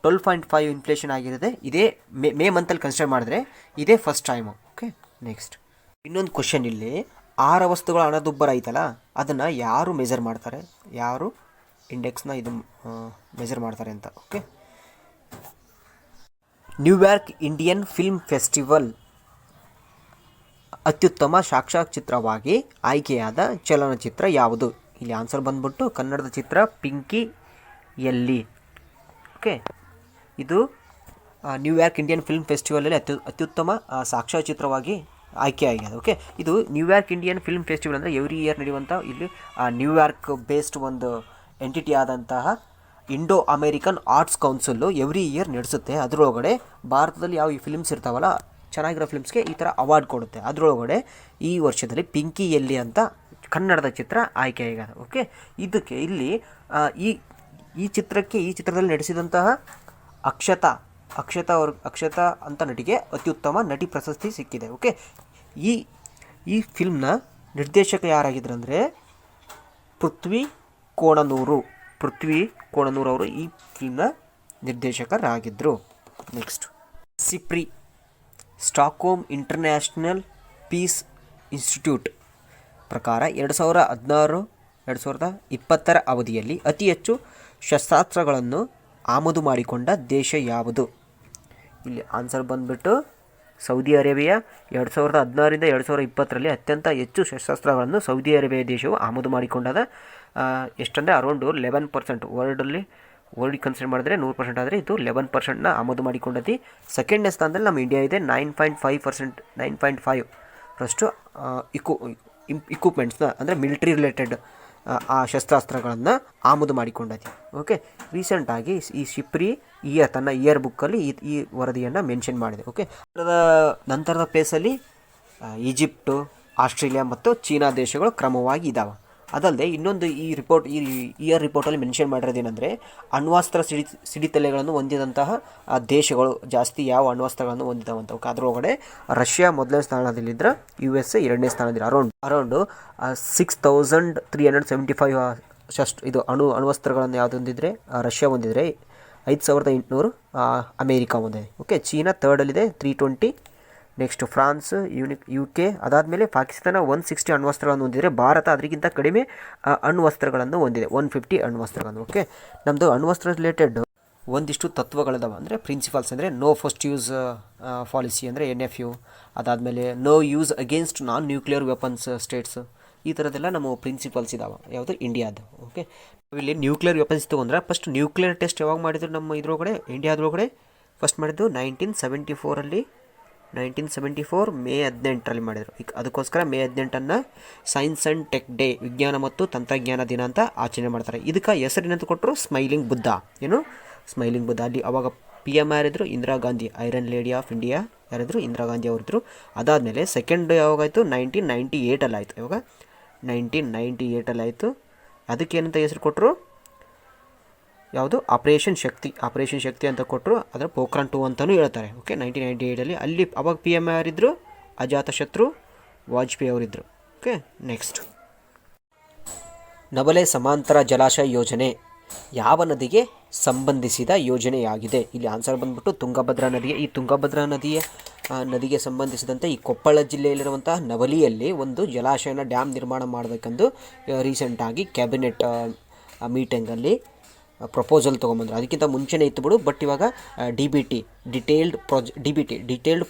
12.5 ಇನ್ಫ್ಲೇಷನ್ ಆಗಿರೋದೆ ಇದೇ ಮೇ ಮಂತಲ್ಲಿ ಕನ್ಸಿಡರ್ ಮಾಡಿದ್ರೆ ಇದೇ ಫಸ್ಟ್ ಟೈಮು. ಓಕೆ, ನೆಕ್ಸ್ಟ್ ಇನ್ನೊಂದು ಕ್ವಶನ್ ಇಲ್ಲಿ, ಆಹಾರ ವಸ್ತುಗಳ ಹಣದುಬ್ಬರ ಐತಲ್ಲ ಅದನ್ನು ಯಾರು ಮೆಜರ್ ಮಾಡ್ತಾರೆ, ಯಾರು ಇಂಡೆಕ್ಸ್ನ ಇದು ಮೆಜರ್ ಮಾಡ್ತಾರೆ ಅಂತ. Okay, New York Indian film festival ಅತ್ಯುತ್ತಮ ಸಾಕ್ಷ್ಯಚಿತ್ರವಾಗಿ ಆಯ್ಕೆಯಾದ ಚಲನಚಿತ್ರ ಯಾವುದು? ಇಲ್ಲಿ ಆನ್ಸರ್ ಬಂದ್ಬಿಟ್ಟು ಕನ್ನಡದ ಚಿತ್ರ ಪಿಂಕಿಯಲ್ಲಿ. ಓಕೆ, ಇದು ನ್ಯೂಯಾರ್ಕ್ ಇಂಡಿಯನ್ ಫಿಲ್ಮ್ ಫೆಸ್ಟಿವಲಲ್ಲಿ ಅತ್ಯುತ್ತಮ ಸಾಕ್ಷ್ಯಚಿತ್ರವಾಗಿ ಆಯ್ಕೆಯಾಗಿದೆ. ಓಕೆ, ಇದು ನ್ಯೂಯಾರ್ಕ್ ಇಂಡಿಯನ್ ಫಿಲ್ಮ್ ಫೆಸ್ಟಿವಲ್ ಅಂದರೆ ಎವ್ರಿ ಇಯರ್ ನಡೆಯುವಂಥ, ಇಲ್ಲಿ ನ್ಯೂಯಾರ್ಕ್ ಬೇಸ್ಡ್ ಒಂದು ಎಂಟಿಟಿ ಆದಂತಹ Indo American arts council every year ನಡೆಸುತ್ತೆ. ಅದರೊಳಗಡೆ ಭಾರತದಲ್ಲಿ ಯಾವ ಈ ಫಿಲ್ಮ್ಸ್ ಇರ್ತಾವಲ್ಲ, ಚೆನ್ನಾಗಿರೋ ಫಿಲ್ಮ್ಸ್ಗೆ ಈ ಥರ ಅವಾರ್ಡ್ ಕೊಡುತ್ತೆ. ಅದರೊಳಗಡೆ ಈ ವರ್ಷದಲ್ಲಿ ಪಿಂಕಿಯಲ್ಲಿ ಅಂತ ಕನ್ನಡದ ಚಿತ್ರ ಆಯ್ಕೆಯಾಗಿದೆ. ಓಕೆ, ಇದಕ್ಕೆ ಇಲ್ಲಿ ಈ ಚಿತ್ರದಲ್ಲಿ ನಡೆಸಿದಂತಹ ಅಕ್ಷತಾ ಅಂತ ನಟಿಗೆ ಅತ್ಯುತ್ತಮ ನಟಿ ಪ್ರಶಸ್ತಿ ಸಿಕ್ಕಿದೆ. ಓಕೆ, ಈ ಫಿಲ್ಮ್ನ ನಿರ್ದೇಶಕ ಯಾರಾಗಿದ್ರು ಅಂದರೆ ಪೃಥ್ವಿ ಕೋಣನೂರು ಅವರು ಈ ಫಿಲ್ಮ್ನ ನಿರ್ದೇಶಕರಾಗಿದ್ದರು. Next, ಸಿಪ್ರಿ Stockholm international piece institute ಪ್ರಕಾರ 2016-2020 ಅವಧಿಯಲ್ಲಿ ಅತಿ ಹೆಚ್ಚು ಶಸ್ತ್ರಾಸ್ತ್ರಗಳನ್ನು ಆಮದು ಮಾಡಿಕೊಂಡ ದೇಶ ಯಾವುದು? ಇಲ್ಲಿ ಆನ್ಸರ್ ಬಂದುಬಿಟ್ಟು ಸೌದಿ ಅರೇಬಿಯಾ. 2016-2020 ಅತ್ಯಂತ ಹೆಚ್ಚು ಶಸ್ತ್ರಾಸ್ತ್ರಗಳನ್ನು ಸೌದಿ ಅರೇಬಿಯಾ ದೇಶವು ಆಮದು ಮಾಡಿಕೊಂಡಾಗ ಎಷ್ಟಂದರೆ ಅರೌಂಡ್ 11%. ವರ್ಲ್ಡ್ ಕನ್ಸಿಡರ್ ಮಾಡಿದ್ರೆ 100% ಆದರೆ ಇದು 11%ನ ಆಮದು ಮಾಡಿಕೊಂಡತಿ. ಸೆಕೆಂಡ್ನೇ ಸ್ಥಾನದಲ್ಲಿ ನಮ್ಮ ಇಂಡಿಯಾ ಇದೆ. 9.5% ಇಕ್ವಿಪ್ಮೆಂಟ್ಸ್ನ ಅಂದರೆ ಮಿಲಿಟ್ರಿ ರಿಲೇಟೆಡ್ ಆ ಶಸ್ತ್ರಾಸ್ತ್ರಗಳನ್ನು ಆಮದು ಮಾಡಿಕೊಂಡತಿ. ಓಕೆ, ರೀಸೆಂಟಾಗಿ ಈ ಸಿಪ್ರಿ ತನ್ನ ಇಯರ್ ಬುಕ್ಕಲ್ಲಿ ಈ ವರದಿಯನ್ನು ಮೆನ್ಷನ್ ಮಾಡಿದೆ. ಓಕೆ, ನಂತರದ ಪ್ಲೇಸಲ್ಲಿ ಈಜಿಪ್ಟು, ಆಸ್ಟ್ರೇಲಿಯಾ ಮತ್ತು ಚೀನಾ ದೇಶಗಳು ಕ್ರಮವಾಗಿ ಇದ್ದಾವೆ. ಅದಲ್ಲದೆ ಇನ್ನೊಂದು ಈ ಇಯರ್ ರಿಪೋರ್ಟಲ್ಲಿ ಮೆನ್ಷನ್ ಮಾಡಿರೋದೇನೆಂದರೆ ಅಣ್ವಸ್ತ್ರ ಸಿಡಿತಲೆಗಳನ್ನು ಹೊಂದಿದಂತಹ ದೇಶಗಳು ಜಾಸ್ತಿ ಯಾವ ಅಣ್ವಸ್ತ್ರಗಳನ್ನು ಹೊಂದಿದ್ದಾವಂತ. ಅದರೊಳಗಡೆ ರಷ್ಯಾ ಮೊದಲನೇ ಸ್ಥಾನದಲ್ಲಿದ್ದರೆ USA ಎರಡನೇ ಸ್ಥಾನದಲ್ಲಿ. ಅರೌಂಡ್ 6375 ಇದು ಅಣ್ವಸ್ತ್ರಗಳನ್ನು ಯಾವುದು ಹೊಂದಿದ್ರೆ ರಷ್ಯಾ ಹೊಂದಿದ್ರೆ, 5800 ಅಮೇರಿಕಾ ಹೊಂದಿದೆ. ಓಕೆ, ಚೀನಾ ಥರ್ಡಲ್ಲಿದೆ 320. ನೆಕ್ಸ್ಟ್ ಫ್ರಾನ್ಸ್, UK, ಅದಾದಮೇಲೆ ಪಾಕಿಸ್ತಾನ 160 ಅಣ್ವಸ್ತ್ರಗಳನ್ನು ಹೊಂದಿದರೆ, ಭಾರತ ಅದಕ್ಕಿಂತ ಕಡಿಮೆ ಅಣ್ವಸ್ತ್ರಗಳನ್ನು ಹೊಂದಿದೆ, 150 ಅಣ್ವಸ್ತ್ರಗಳನ್ನು. ಓಕೆ, ನಮ್ಮದು ಅಣ್ವಸ್ತ್ರ ರಿಲೇಟೆಡ್ ಒಂದಿಷ್ಟು ತತ್ವಗಳಿದಾವೆ, ಅಂದರೆ ಪ್ರಿನ್ಸಿಪಲ್ಸ್. ಅಂದರೆ ನೋ ಫಸ್ಟ್ ಯೂಸ್ ಪಾಲಿಸಿ ಅಂದರೆ NFU, ಅದಾದಮೇಲೆ ನೋ ಯೂಸ್ ಅಗೇನ್ಸ್ಟ್ ನಾನ್ ನ್ಯೂಕ್ಲಿಯರ್ ವೆಪನ್ಸ್ ಸ್ಟೇಟ್ಸ್, ಈ ಥರದ್ದೆಲ್ಲ ನಮ್ಮ ಪ್ರಿನ್ಸಿಪಲ್ಸ್ ಇದಾವೆ ಯಾವುದು ಇಂಡಿಯಾದು. ಓಕೆ, ಇಲ್ಲಿ ನ್ಯೂಕ್ಲಿಯರ್ ವೆಪನ್ಸ್ ತೊಗೊಂಡ್ರೆ ಫಸ್ಟ್ ನ್ಯೂಕ್ಲಿಯರ್ ಟೆಸ್ಟ್ ಯಾವಾಗ ಮಾಡಿದ್ರು ನಮ್ಮ ಇದ್ರೊಳಗಡೆ ಇಂಡಿಯಾದ್ರೊಳಗಡೆ ಫಸ್ಟ್ ಮಾಡಿದ್ದು 1974 ಮೇ 18 ಮಾಡಿದರು. ಅದಕ್ಕೋಸ್ಕರ May 18 science and tech day, ವಿಜ್ಞಾನ ಮತ್ತು ತಂತ್ರಜ್ಞಾನ ದಿನ ಅಂತ ಆಚರಣೆ ಮಾಡ್ತಾರೆ. ಇದಕ್ಕೆ ಹೆಸರಿನಂತ ಕೊಟ್ಟರು ಸ್ಮೈಲಿಂಗ್ ಬುದ್ಧ. ಏನು ಸ್ಮೈಲಿಂಗ್ ಬುದ್ಧ. ಅಲ್ಲಿ ಅವಾಗ PM ಯಾರಿದ್ರು? Indira Gandhi, iron lady of India ಯಾರಿದ್ರು? ಇಂದಿರಾ ಗಾಂಧಿ ಅವರಿದ್ದರು. ಅದಾದಮೇಲೆ ಸೆಕೆಂಡ್ ಯಾವಾಗಾಯಿತು? 1998 ಆಯಿತು. ಇವಾಗ 1998 ಆಯಿತು. ಅದಕ್ಕೇನಂತ ಹೆಸರು ಕೊಟ್ಟರು? ಯಾವುದು? ಆಪರೇಷನ್ ಶಕ್ತಿ ಅಂತ ಕೊಟ್ಟರು. ಅದರ ಪೋಖ್ರಾನ್ 2 ಅಂತಲೂ ಹೇಳ್ತಾರೆ. ಓಕೆ, 1998 ಅಲ್ಲಿ ಅವಾಗ PM ಯಾರಿದ್ದರು? ಅಜಾತಶತ್ರು ವಾಜಪೇಯಿ ಅವರಿದ್ದರು. ಓಕೆ, ನೆಕ್ಸ್ಟ್ ನವಲೆ ಸಮಾಂತರ ಜಲಾಶಯ ಯೋಜನೆ ಯಾವ ನದಿಗೆ ಸಂಬಂಧಿಸಿದ ಯೋಜನೆಯಾಗಿದೆ? ಇಲ್ಲಿ ಆನ್ಸರ್ ಬಂದ್ಬಿಟ್ಟು ತುಂಗಭದ್ರಾ ನದಿಗೆ. ಈ ತುಂಗಭದ್ರಾ ನದಿಗೆ ಸಂಬಂಧಿಸಿದಂತೆ ಈ ಕೊಪ್ಪಳ ಜಿಲ್ಲೆಯಲ್ಲಿರುವಂತಹ ನವಲಿಯಲ್ಲಿ ಒಂದು ಜಲಾಶಯನ ಡ್ಯಾಮ್ ನಿರ್ಮಾಣ ಮಾಡಬೇಕೆಂದು ರೀಸೆಂಟಾಗಿ ಕ್ಯಾಬಿನೆಟ್ ಮೀಟಿಂಗಲ್ಲಿ ಪ್ರಪೋಸಲ್ ತೊಗೊಂಬಂದ್ರು. ಅದಕ್ಕಿಂತ ಮುಂಚೆನೇ ಇತ್ತು ಬಿಡು, ಬಟ್ ಇವಾಗ ಡಿಟೇಲ್ಡ್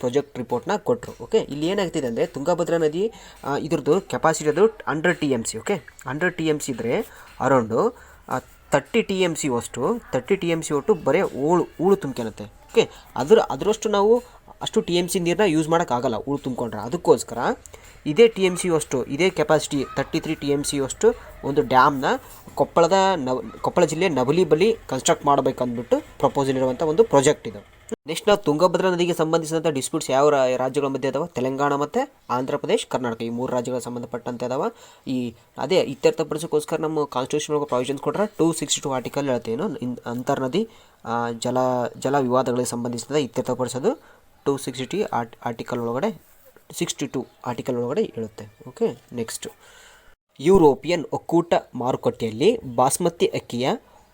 ಪ್ರಾಜೆಕ್ಟ್ ರಿಪೋರ್ಟ್ನ ಕೊಟ್ಟರು. ಓಕೆ, ಇಲ್ಲಿ ಏನಾಗ್ತಿದೆ ಅಂದರೆ ತುಂಗಭದ್ರಾ ನದಿ ಇದ್ರದ್ದು ಕೆಪಾಸಿಟಿ ಅದು 100 TMC. ಓಕೆ, 100 TMC ಇದ್ದರೆ ಅರೌಂಡು 30 TMC ಒಟ್ಟು ಬರೀ ಹೂಳು ತುಂಬ್ಕೊಳುತ್ತೆ. ಓಕೆ, ಅದರಷ್ಟು ನಾವು ಅಷ್ಟು TMC ನೀರನ್ನ ಯೂಸ್ ಮಾಡೋಕ್ಕಾಗಲ್ಲ ಹೂಳು ತುಂಬ್ಕೊಂಡ್ರೆ. ಅದಕ್ಕೋಸ್ಕರ ಇದೇ TMC ಅಷ್ಟು, ಇದೇ ಕೆಪಾಸಿಟಿ 33 TMC ಅಷ್ಟು ಒಂದು ಡ್ಯಾಮ್ನ ಕೊಪ್ಪಳ ಜಿಲ್ಲೆ ನವಲಿ ಬಳಿ ಕನ್ಸ್ಟ್ರಕ್ಟ್ ಮಾಡಬೇಕಂದ್ಬಿಟ್ಟು ಪ್ರಪೋಸಲ್ ಇರುವಂಥ ಒಂದು ಪ್ರಾಜೆಕ್ಟ್ ಇದು. ನೆಕ್ಸ್ಟ್ ನಾವು ತುಂಗಭದ್ರಾ ನದಿಗೆ ಸಂಬಂಧಿಸಿದಂಥ ಡಿಸ್ಪ್ಯೂಟ್ಸ್ ಯಾವ ರಾಜ್ಯಗಳ ಮಧ್ಯೆ ಅದಾವೆ? ತೆಲಂಗಾಣ ಮತ್ತು ಆಂಧ್ರ ಪ್ರದೇಶ್, ಕರ್ನಾಟಕ, ಈ 3 ರಾಜ್ಯಗಳಿಗೆ ಸಂಬಂಧಪಟ್ಟಂತೆ ಅದಾವೆ. ಅದೇ ಇತ್ಯರ್ಥಪಡಿಸೋಕ್ಕೋಸ್ಕರ ನಮ್ಮ ಕಾನ್ಸ್ಟಿಟ್ಯೂಷನ್ ಒಳಗೆ ಪ್ರಾವಿಷನ್ಸ್ ಕೊಟ್ಟರೆ 262 ಆರ್ಟಿಕಲ್ ಹೇಳ್ತೇನು ಅಂತರ್ನದಿ ಜಲ ವಿವಾದಗಳಿಗೆ ಸಂಬಂಧಿಸಿದ ಇತ್ಯರ್ಥಪಡಿಸೋದು 260 ಆರ್ಟಿಕಲ್ ಒಳಗಡೆ 62 ಆರ್ಟಿಕಲ್ ಒಳಗಡೆ ಹೇಳುತ್ತೆ. ಓಕೆ, ನೆಕ್ಸ್ಟ್ ಯುರೋಪಿಯನ್ ಒಕ್ಕೂಟ ಮಾರುಕಟ್ಟೆಯಲ್ಲಿ ಬಾಸ್ಮತಿ ಅಕ್ಕಿಯ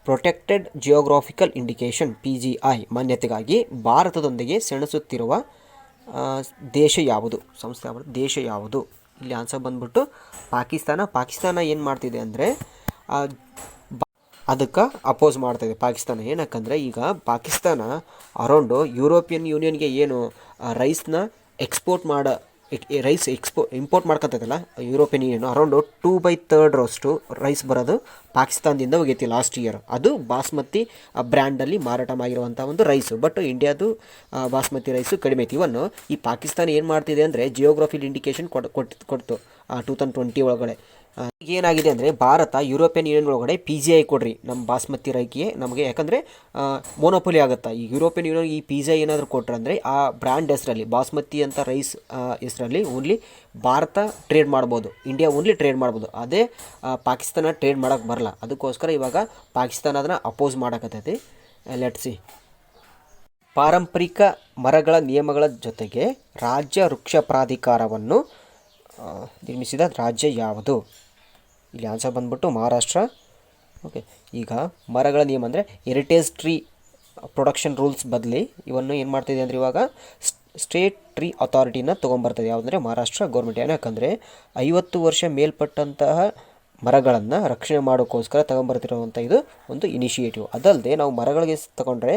ಪ್ರೊಟೆಕ್ಟೆಡ್ ಜಿಯೋಗ್ರಾಫಿಕಲ್ ಇಂಡಿಕೇಶನ್ PGI ಮಾನ್ಯತೆಗಾಗಿ ಭಾರತದೊಂದಿಗೆ ಸೆಣಸುತ್ತಿರುವ ದೇಶ ಯಾವುದು? ದೇಶ ಯಾವುದು? ಇಲ್ಲಿ ಆನ್ಸರ್ ಬಂದ್ಬಿಟ್ಟು ಪಾಕಿಸ್ತಾನ ಏನು ಮಾಡ್ತಿದೆ ಅಂದರೆ ಅದಕ್ಕೆ ಅಪೋಸ್ ಮಾಡ್ತಾಯಿದೆ ಪಾಕಿಸ್ತಾನ. ಏನಕ್ಕಂದರೆ ಈಗ ಪಾಕಿಸ್ತಾನ ಅರೌಂಡು ಯುರೋಪಿಯನ್ ಯೂನಿಯನ್ಗೆ ಏನು ರೈಸ್ನ ಇಂಪೋರ್ಟ್ ಮಾಡ್ಕೊತೈತಲ್ಲ ಯುರೋಪಿಯನ್ ಯೂನಿಯನ್, ಅರೌಂಡು 2/3 ರೈಸ್ ಬರೋದು ಪಾಕಿಸ್ತಾನದಿಂದ ಹೋಗೈತಿ ಲಾಸ್ಟ್ ಇಯರ್. ಅದು ಬಾಸ್ಮತಿ ಬ್ರ್ಯಾಂಡಲ್ಲಿ ಮಾರಾಟ ಆಗಿರುವಂಥ ಒಂದು ರೈಸು. ಬಟ್ ಇಂಡಿಯಾದು ಬಾಸ್ಮತಿ ರೈಸು ಕಡಿಮೆ ಐತಿ. ಇವನ್ನು ಈ ಪಾಕಿಸ್ತಾನ ಏನು ಮಾಡ್ತಿದೆ ಅಂದರೆ ಜಿಯೋಗ್ರಫಿಲ್ ಇಂಡಿಕೇಶನ್ ಕೊಡ್ತು 2020 ಒಳಗಡೆ. ಏನಾಗಿದೆ ಅಂದರೆ ಭಾರತ ಯುರೋಪಿಯನ್ ಯೂನಿಯನ್ ಒಳಗಡೆ PGI ಕೊಡ್ರಿ ನಮ್ಮ ಬಾಸ್ಮತಿ ರೈಸ್ಗೆ ನಮಗೆ, ಯಾಕಂದರೆ ಮೋನೋಪೊಲಿ ಆಗುತ್ತಾ ಈ ಯುರೋಪಿಯನ್ ಯೂನಿಯನ್. ಈ PGI ಏನಾದರೂ ಕೊಟ್ಟರೆ ಅಂದರೆ ಆ ಬ್ರ್ಯಾಂಡ್ ಹೆಸರಲ್ಲಿ ಬಾಸ್ಮತಿ ಅಂತ ರೈಸ್ ಹೆಸರಲ್ಲಿ ಓನ್ಲಿ ಭಾರತ ಟ್ರೇಡ್ ಮಾಡ್ಬೋದು, ಇಂಡಿಯಾ ಓನ್ಲಿ ಟ್ರೇಡ್ ಮಾಡ್ಬೋದು. ಅದೇ ಪಾಕಿಸ್ತಾನ ಟ್ರೇಡ್ ಮಾಡೋಕ್ಕೆ ಬರಲ್ಲ. ಅದಕ್ಕೋಸ್ಕರ ಇವಾಗ ಪಾಕಿಸ್ತಾನ ಅದನ್ನು ಅಪೋಸ್ ಮಾಡೋಕತ್ತೈತಿ. ಲೆಟ್ಸಿ ಪಾರಂಪರಿಕ ಮರಗಳ ನಿಯಮಗಳ ಜೊತೆಗೆ ರಾಜ್ಯ ವೃಕ್ಷ ಪ್ರಾಧಿಕಾರವನ್ನು ನಿರ್ಮಿಸಿದ ರಾಜ್ಯ ಯಾವುದು? ಇಲ್ಲಿ ಆನ್ಸರ್ ಬಂದ್ಬಿಟ್ಟು ಮಹಾರಾಷ್ಟ್ರ. ಓಕೆ, ಈಗ ಮರಗಳ ನಿಯಮ ಅಂದರೆ ಹೆರಿಟೇಜ್ ಟ್ರೀ ಪ್ರೊಡಕ್ಷನ್ ರೂಲ್ಸ್ ಬದಲಿ ಇವನ್ನು ಏನು ಮಾಡ್ತಿದೆ ಅಂದರೆ ಇವಾಗ ಸ್ಟೇಟ್ ಟ್ರೀ ಅಥಾರಿಟಿನ ತೊಗೊಂಬರ್ತದೆ. ಯಾವುದಂದರೆ ಮಹಾರಾಷ್ಟ್ರ ಗೌರ್ಮೆಂಟ್. ಯಾಕಂದರೆ 50 ವರ್ಷ ಮೇಲ್ಪಟ್ಟಂತಹ ಮರಗಳನ್ನು ರಕ್ಷಣೆ ಮಾಡೋಕ್ಕೋಸ್ಕರ ತಗೊಂಬರ್ತಿರುವಂಥ ಇದು ಒಂದು ಇನಿಷಿಯೇಟಿವ್. ಅದಲ್ಲದೆ ನಾವು ಮರಗಳಿಗೆ ತಗೊಂಡ್ರೆ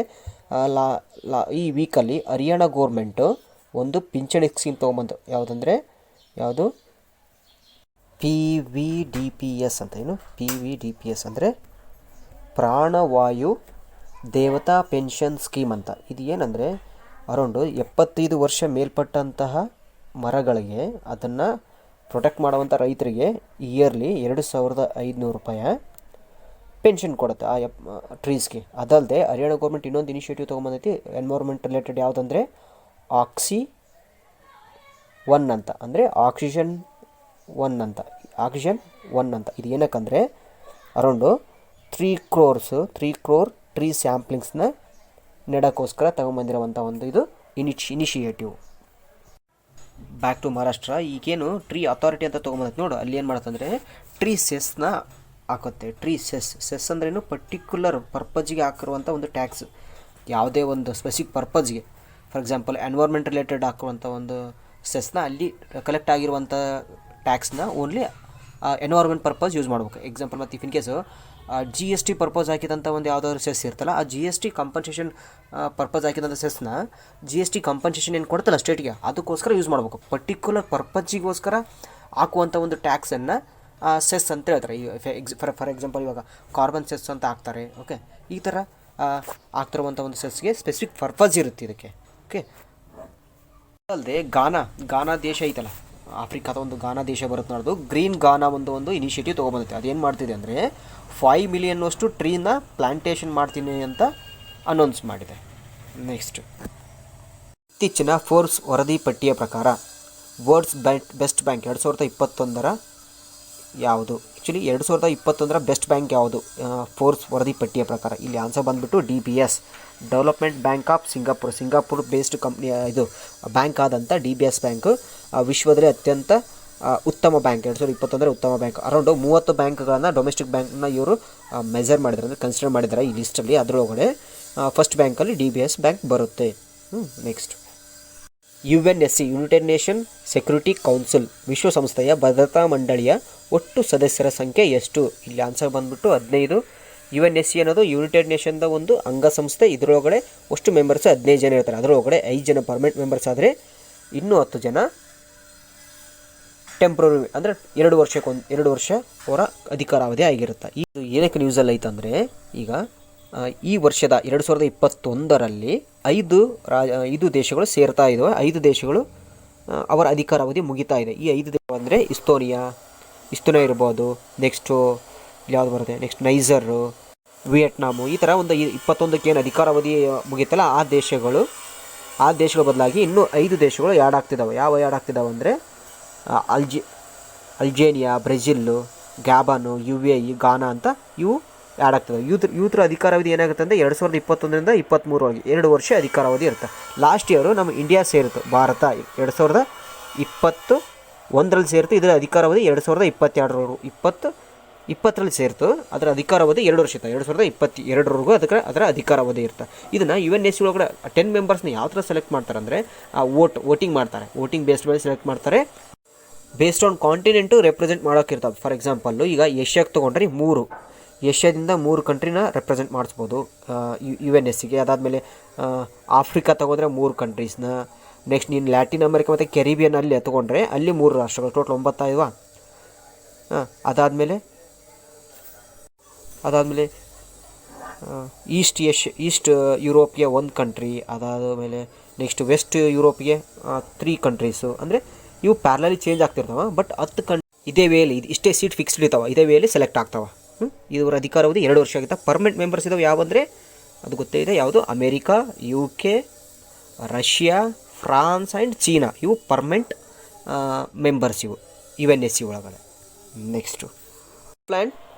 ಈ ವೀಕಲ್ಲಿ ಹರಿಯಾಣ ಗೌರ್ಮೆಂಟು ಒಂದು ಪಿಂಚಣಿ ಸ್ಕೀಮ್ ತೊಗೊಂಬಂತು. ಯಾವುದು PVDPS ಅಂತ. ಏನು PVDPS ಅಂದರೆ ಪ್ರಾಣವಾಯು ದೇವತಾ ಪೆನ್ಷನ್ ಸ್ಕೀಮ್ ಅಂತ. ಇದು ಏನಂದರೆ ಅರೌಂಡು 75 ವರ್ಷ ಮೇಲ್ಪಟ್ಟಂತಹ ಮರಗಳಿಗೆ ಅದನ್ನು ಪ್ರೊಟೆಕ್ಟ್ ಮಾಡುವಂಥ ರೈತರಿಗೆ ಇಯರ್ಲಿ 2500 ರೂಪಾಯಿ ಪೆನ್ಷನ್ ಕೊಡುತ್ತೆ ಆ ಟ್ರೀಸ್ಗೆ. ಅದಲ್ಲದೆ ಹರಿಯಾಣ ಗೌರ್ಮೆಂಟ್ ಇನ್ನೊಂದು ಇನಿಷಿಯೇಟಿವ್ ತೊಗೊಂಬಂದೈತಿ ಎನ್ವೈರ್ಮೆಂಟ್ ರಿಲೇಟೆಡ್. ಯಾವುದಂದರೆ ಆಕ್ಸಿ 1 ಅಂತ. ಅಂದರೆ ಆಕ್ಸಿಜನ್ 1 ಅಂತ, ಆಕ್ಸಿಜನ್ 1 ಅಂತ. ಇದು ಏನಕ್ಕಂದರೆ ಅರೌಂಡು 3 crore ಟ್ರೀ ಸ್ಯಾಂಪ್ಲಿಂಗ್ಸ್ನ ನೆಡೋಕ್ಕೋಸ್ಕರ ತಗೊಂಬಂದಿರೋವಂಥ ಒಂದು ಇದು ಇನಿಷಿಯೇಟಿವ್. Back to Maharashtra. ಈಗೇನು ಟ್ರೀ ಅಥಾರಿಟಿ ಅಂತ ತೊಗೊಂಬಂದೈತೆ ನೋಡು, ಅಲ್ಲಿ ಏನು ಮಾಡುತ್ತಂದರೆ ಟ್ರೀ ಸೆಸ್ನ ಹಾಕುತ್ತೆ. ಟ್ರೀ ಸೆಸ್ ಅಂದ್ರೇನು, ಪರ್ಟಿಕ್ಯುಲರ್ ಪರ್ಪಸ್ಗೆ ಹಾಕಿರುವಂಥ ಒಂದು ಟ್ಯಾಕ್ಸ್. ಯಾವುದೇ ಒಂದು ಸ್ಪೆಸಿಫಿಕ್ ಪರ್ಪಸ್ಗೆ, ಫಾರ್ ಎಕ್ಸಾಂಪಲ್ ಎನ್ವೈರ್ಮೆಂಟ್ ರಿಲೇಟೆಡ್ ಹಾಕುವಂಥ ಒಂದು ಸೆಸ್ನ ಅಲ್ಲಿ ಕಲೆಕ್ಟ್ ಆಗಿರುವಂಥ ಟ್ಯಾಕ್ಸ್ನ ಓನ್ಲಿ ಎನ್ವೈರ್ಮೆಂಟ್ ಪರ್ಪಸ್ ಯೂಸ್ ಮಾಡ್ಬೇಕು. ಎಕ್ಸಾಂಪಲ್ ಮತ್ತು ಇನ್ ಕೇಸು GST ಪರ್ಪಸ್ ಹಾಕಿದಂಥ ಒಂದು ಯಾವುದಾದ್ರು ಸೆಸ್ ಇರ್ತಲ್ಲ, ಆ GST ಕಂಪನ್ಸೇಷನ್ ಪರ್ಪಸ್ ಹಾಕಿದಂಥ ಸೆಸ್ನ GST ಕಂಪನ್ಸೇಷನ್ ಏನು ಕೊಡ್ತಲ್ಲ ಸ್ಟೇಟ್ಗೆ, ಅದಕ್ಕೋಸ್ಕರ ಯೂಸ್ ಮಾಡಬೇಕು. ಪರ್ಟಿಕ್ಯುಲರ್ ಪರ್ಪಸ್ಸಿಗೋಸ್ಕರ ಹಾಕುವಂಥ ಒಂದು ಟ್ಯಾಕ್ಸನ್ನು ಸೆಸ್ ಅಂತ ಹೇಳ್ತಾರೆ. ಫಾರ್ ಎಕ್ಸಾಂಪಲ್ ಇವಾಗ ಕಾರ್ಬನ್ ಸೆಸ್ ಅಂತ ಹಾಕ್ತಾರೆ. ಓಕೆ, ಈ ಥರ ಆಗ್ತಿರುವಂಥ ಒಂದು ಸೆಸ್ಗೆ ಸ್ಪೆಸಿಫಿಕ್ ಪರ್ಪಸ್ ಇರುತ್ತೆ ಇದಕ್ಕೆ. ಓಕೆ, ಅಲ್ಲದೆ ಗಾನಾ ದೇಶ ಐತಲ್ಲ, ಆಫ್ರಿಕಾದ ಒಂದು ಗಾನಾ ದೇಶ ಬರುತ್ತೆ ನೋಡೋದು, ಗ್ರೀನ್ ಗಾನಾ ಒಂದು ಇನಿಷಿಯೇಟಿವ್ ತೊಗೊಬಂದಿದೆ. ಅದೇನು ಮಾಡ್ತಿದೆ ಅಂದರೆ 5 million ಟ್ರೀನ ಪ್ಲಾಂಟೇಷನ್ ಮಾಡ್ತೀನಿ ಅಂತ ಅನೌನ್ಸ್ ಮಾಡಿದೆ. ನೆಕ್ಸ್ಟ್, ಇತ್ತೀಚಿನ ಫೋರ್ಬ್ಸ್ ವರದಿ ಪಟ್ಟಿಯ ಪ್ರಕಾರ ವರ್ಲ್ಡ್ಸ್ ಬೆಸ್ಟ್ ಬ್ಯಾಂಕ್ 2021 ಯಾವುದು? ಆ್ಯಕ್ಚುಲಿ 2021 ಬೆಸ್ಟ್ ಬ್ಯಾಂಕ್ ಯಾವುದು ಫೋರ್ಬ್ಸ್ ವರದಿ ಪಟ್ಟಿಯ ಪ್ರಕಾರ? ಇಲ್ಲಿ ಆನ್ಸರ್ ಬಂದುಬಿಟ್ಟು DBS, development bank of Singapore based company ಇದು ಬ್ಯಾಂಕ್ ಆದಂಥ DBS ಬ್ಯಾಂಕು ವಿಶ್ವದಲ್ಲಿ ಅತ್ಯಂತ ಉತ್ತಮ ಬ್ಯಾಂಕ್. 2021 ಉತ್ತಮ ಬ್ಯಾಂಕ್. ಅರೌಂಡು 30 ಬ್ಯಾಂಕ್ಗಳನ್ನು, ಡೊಮೆಸ್ಟಿಕ್ ಬ್ಯಾಂಕ್ನ ಇವರು ಮೆಜರ್ ಮಾಡಿದ್ದಾರೆ, ಅಂದರೆ ಕನ್ಸಿಡರ್ ಮಾಡಿದ್ದಾರೆ ಈ ಲಿಸ್ಟಲ್ಲಿ. ಅದರೊಳಗಡೆ ಫಸ್ಟ್ ಬ್ಯಾಂಕಲ್ಲಿ DBS ಬ್ಯಾಂಕ್ ಬರುತ್ತೆ. Next, UNSC united nation security council ವಿಶ್ವಸಂಸ್ಥೆಯ ಭದ್ರತಾ ಮಂಡಳಿಯ ಒಟ್ಟು ಸದಸ್ಯರ ಸಂಖ್ಯೆ ಎಷ್ಟು? ಇಲ್ಲಿ ಆನ್ಸರ್ ಬಂದುಬಿಟ್ಟು 15. UNSC ಅನ್ನೋದು ಯುನೈಟೆಡ್ ನೇಷನ್ದ ಒಂದು ಅಂಗಸಂಸ್ಥೆ. ಇದರೊಳಗಡೆ ಅಷ್ಟು ಮೆಂಬರ್ಸ್ 15 ಜನ ಇರ್ತಾರೆ. ಅದರೊಳಗಡೆ 5 ಜನ ಪರ್ಮನೆಂಟ್ ಮೆಂಬರ್ಸ್ ಆದರೆ ಇನ್ನೂ 10 ಜನ ಟೆಂಪ್ರರಿ, ಅಂದರೆ 2 ವರ್ಷ ಅವರ ಅಧಿಕಾರಾವಧಿ ಆಗಿರುತ್ತೆ. ಇದು ಏನಕ್ಕೆ ನ್ಯೂಸಲ್ಲಿ ಐತಂದರೆ, ಈಗ ಈ ವರ್ಷದ 2021ರಲ್ಲಿ 5 ದೇಶಗಳು ಸೇರ್ತಾ ಇದ್ದಾವೆ. 5 ದೇಶಗಳು ಅವರ ಅಧಿಕಾರಾವಧಿ ಮುಗಿತಾ ಇದೆ. ಈ 5 ದೇಶ ಅಂದರೆ ಇಸ್ತೋನಿಯಾ ಇರ್ಬೋದು. ನೆಕ್ಸ್ಟು ಯಾವುದು ಬರುತ್ತೆ, ನೆಕ್ಸ್ಟ್ ನೈಜರು, ವಿಯೆಟ್ನಾಮು, ಈ ಥರ ಒಂದು 21ಕ್ಕೆ ಏನು ಅಧಿಕಾರಾವಧಿ ಮುಗಿತಲ್ಲ ಆ ದೇಶಗಳ ಬದಲಾಗಿ ಇನ್ನೂ 5 ದೇಶಗಳು ಆ್ಯಡ್ ಆಗ್ತಿದ್ದಾವೆ. ಯಾವ ಆಗ್ತಿದ್ದಾವೆ ಅಂದರೆ ಅಲ್ಜೇನಿಯಾ, ಬ್ರೆಜಿಲ್ಲು, ಗ್ಯಾಬಾನು, UAE, ಗಾನಾ ಅಂತ ಇವು ಆ್ಯಡ್ ಆಗ್ತದೆ. ಯೂತ್ರ ಅಧಿಕಾರಾವಧಿ ಏನಾಗುತ್ತೆ ಅಂದರೆ 2021ರಿಂದ 23 2 ವರ್ಷ ಅಧಿಕಾರಾವಧಿ ಇರುತ್ತೆ. ಲಾಸ್ಟ್ ಇಯರು ನಮ್ಮ ಇಂಡಿಯಾ ಸೇರಿತು, ಭಾರತ 2021ರಲ್ಲಿ ಸೇರಿತು. ಇದರ ಅಧಿಕಾರಾವಧಿ 2022ರಲ್ಲಿ ಸೇರಿತು. ಅದರ ಅಧಿಕಾರಾವಧಿ 2 ವರ್ಷ ಇತ್ತು, 2022ವರೆಗೂ ಅದರ ಅಧಿಕಾರಾವಧಿ ಇರುತ್ತೆ. ಇದನ್ನು UNSC ಒಳಗಡೆ 10 ಮೆಂಬರ್ಸ್ನ ಯಾವ ಥರ ಸೆಲೆಕ್ಟ್ ಮಾಡ್ತಾರೆ ಅಂದರೆ ವೋಟಿಂಗ್ ಮಾಡ್ತಾರೆ. ವೋಟಿಂಗ್ ಬೇಸ್ಡ್ ಮೇಲೆ ಸೆಲೆಕ್ಟ್ ಮಾಡ್ತಾರೆ. ಬೇಸ್ಡ್ ಆನ್ ಕಾಂಟಿನೆಂಟು ರೆಪ್ರೆಸೆಂಟ್ ಮಾಡೋಕ್ಕಿರ್ತವೆ. ಫಾರ್ ಎಕ್ಸಾಂಪಲ್ಲು ಈಗ ಏಷ್ಯಾಕ್ಕೆ ತೊಗೊಂಡ್ರೆ 3 ಏಷ್ಯಾದಿಂದ 3 ಕಂಟ್ರಿನ ರೆಪ್ರೆಸೆಂಟ್ ಮಾಡಿಸ್ಬೋದು UNSCಗೆ. ಅದಾದಮೇಲೆ ಆಫ್ರಿಕಾ ತೊಗೊಂಡ್ರೆ 3 ಕಂಟ್ರೀಸ್ನ. ನೆಕ್ಸ್ಟ್ ನೀನು ಲ್ಯಾಟಿನ್ ಅಮೆರಿಕಾ ಮತ್ತು ಕೆರಿಬಿಯನ್ ಅಲ್ಲಿ ತೊಗೊಂಡ್ರೆ ಅಲ್ಲಿ 3 ರಾಷ್ಟ್ರಗಳು, ಟೋಟಲ್ 9 ಆಯ್ವಾ. ಅದಾದಮೇಲೆ ಈಸ್ಟ್ ಯುರೋಪ್ಗೆ 1 ಕಂಟ್ರಿ. ಅದಾದಮೇಲೆ ನೆಕ್ಸ್ಟ್ ವೆಸ್ಟ್ ಯುರೋಪ್ಗೆ 3 ಕಂಟ್ರೀಸು. ಅಂದರೆ ಇವು ಪ್ಯಾರಲಲ್ಲಿ ಚೇಂಜ್ ಆಗ್ತಿರ್ತಾವೆ. ಬಟ್ 10 ಇದೇ ವೇಲಿ ಇಷ್ಟೇ ಸೀಟ್ ಫಿಕ್ಸ್ಡ್ ಇರ್ತಾವೆ, ಇದೇ ವೇಲಿ ಸೆಲೆಕ್ಟ್ ಆಗ್ತಾವೆ. ಇವರ ಅಧಿಕಾರಾವಧಿ 2 ವರ್ಷ ಆಗುತ್ತೆ. ಪರ್ಮನೆಂಟ್ ಮೆಂಬರ್ಸ್ ಇದಾವೆ ಯಾವಂದರೆ ಅದು ಗೊತ್ತೇ ಇದೆ ಯಾವುದು, America, UK, Russia, France and China. ಇವು ಪರ್ಮನೆಂಟ್ ಮೆಂಬರ್ಸ್ ಇವು UNSC ಒಳಗಡೆ. ನೆಕ್ಸ್ಟು ಪ್ಲ್ಯಾನ್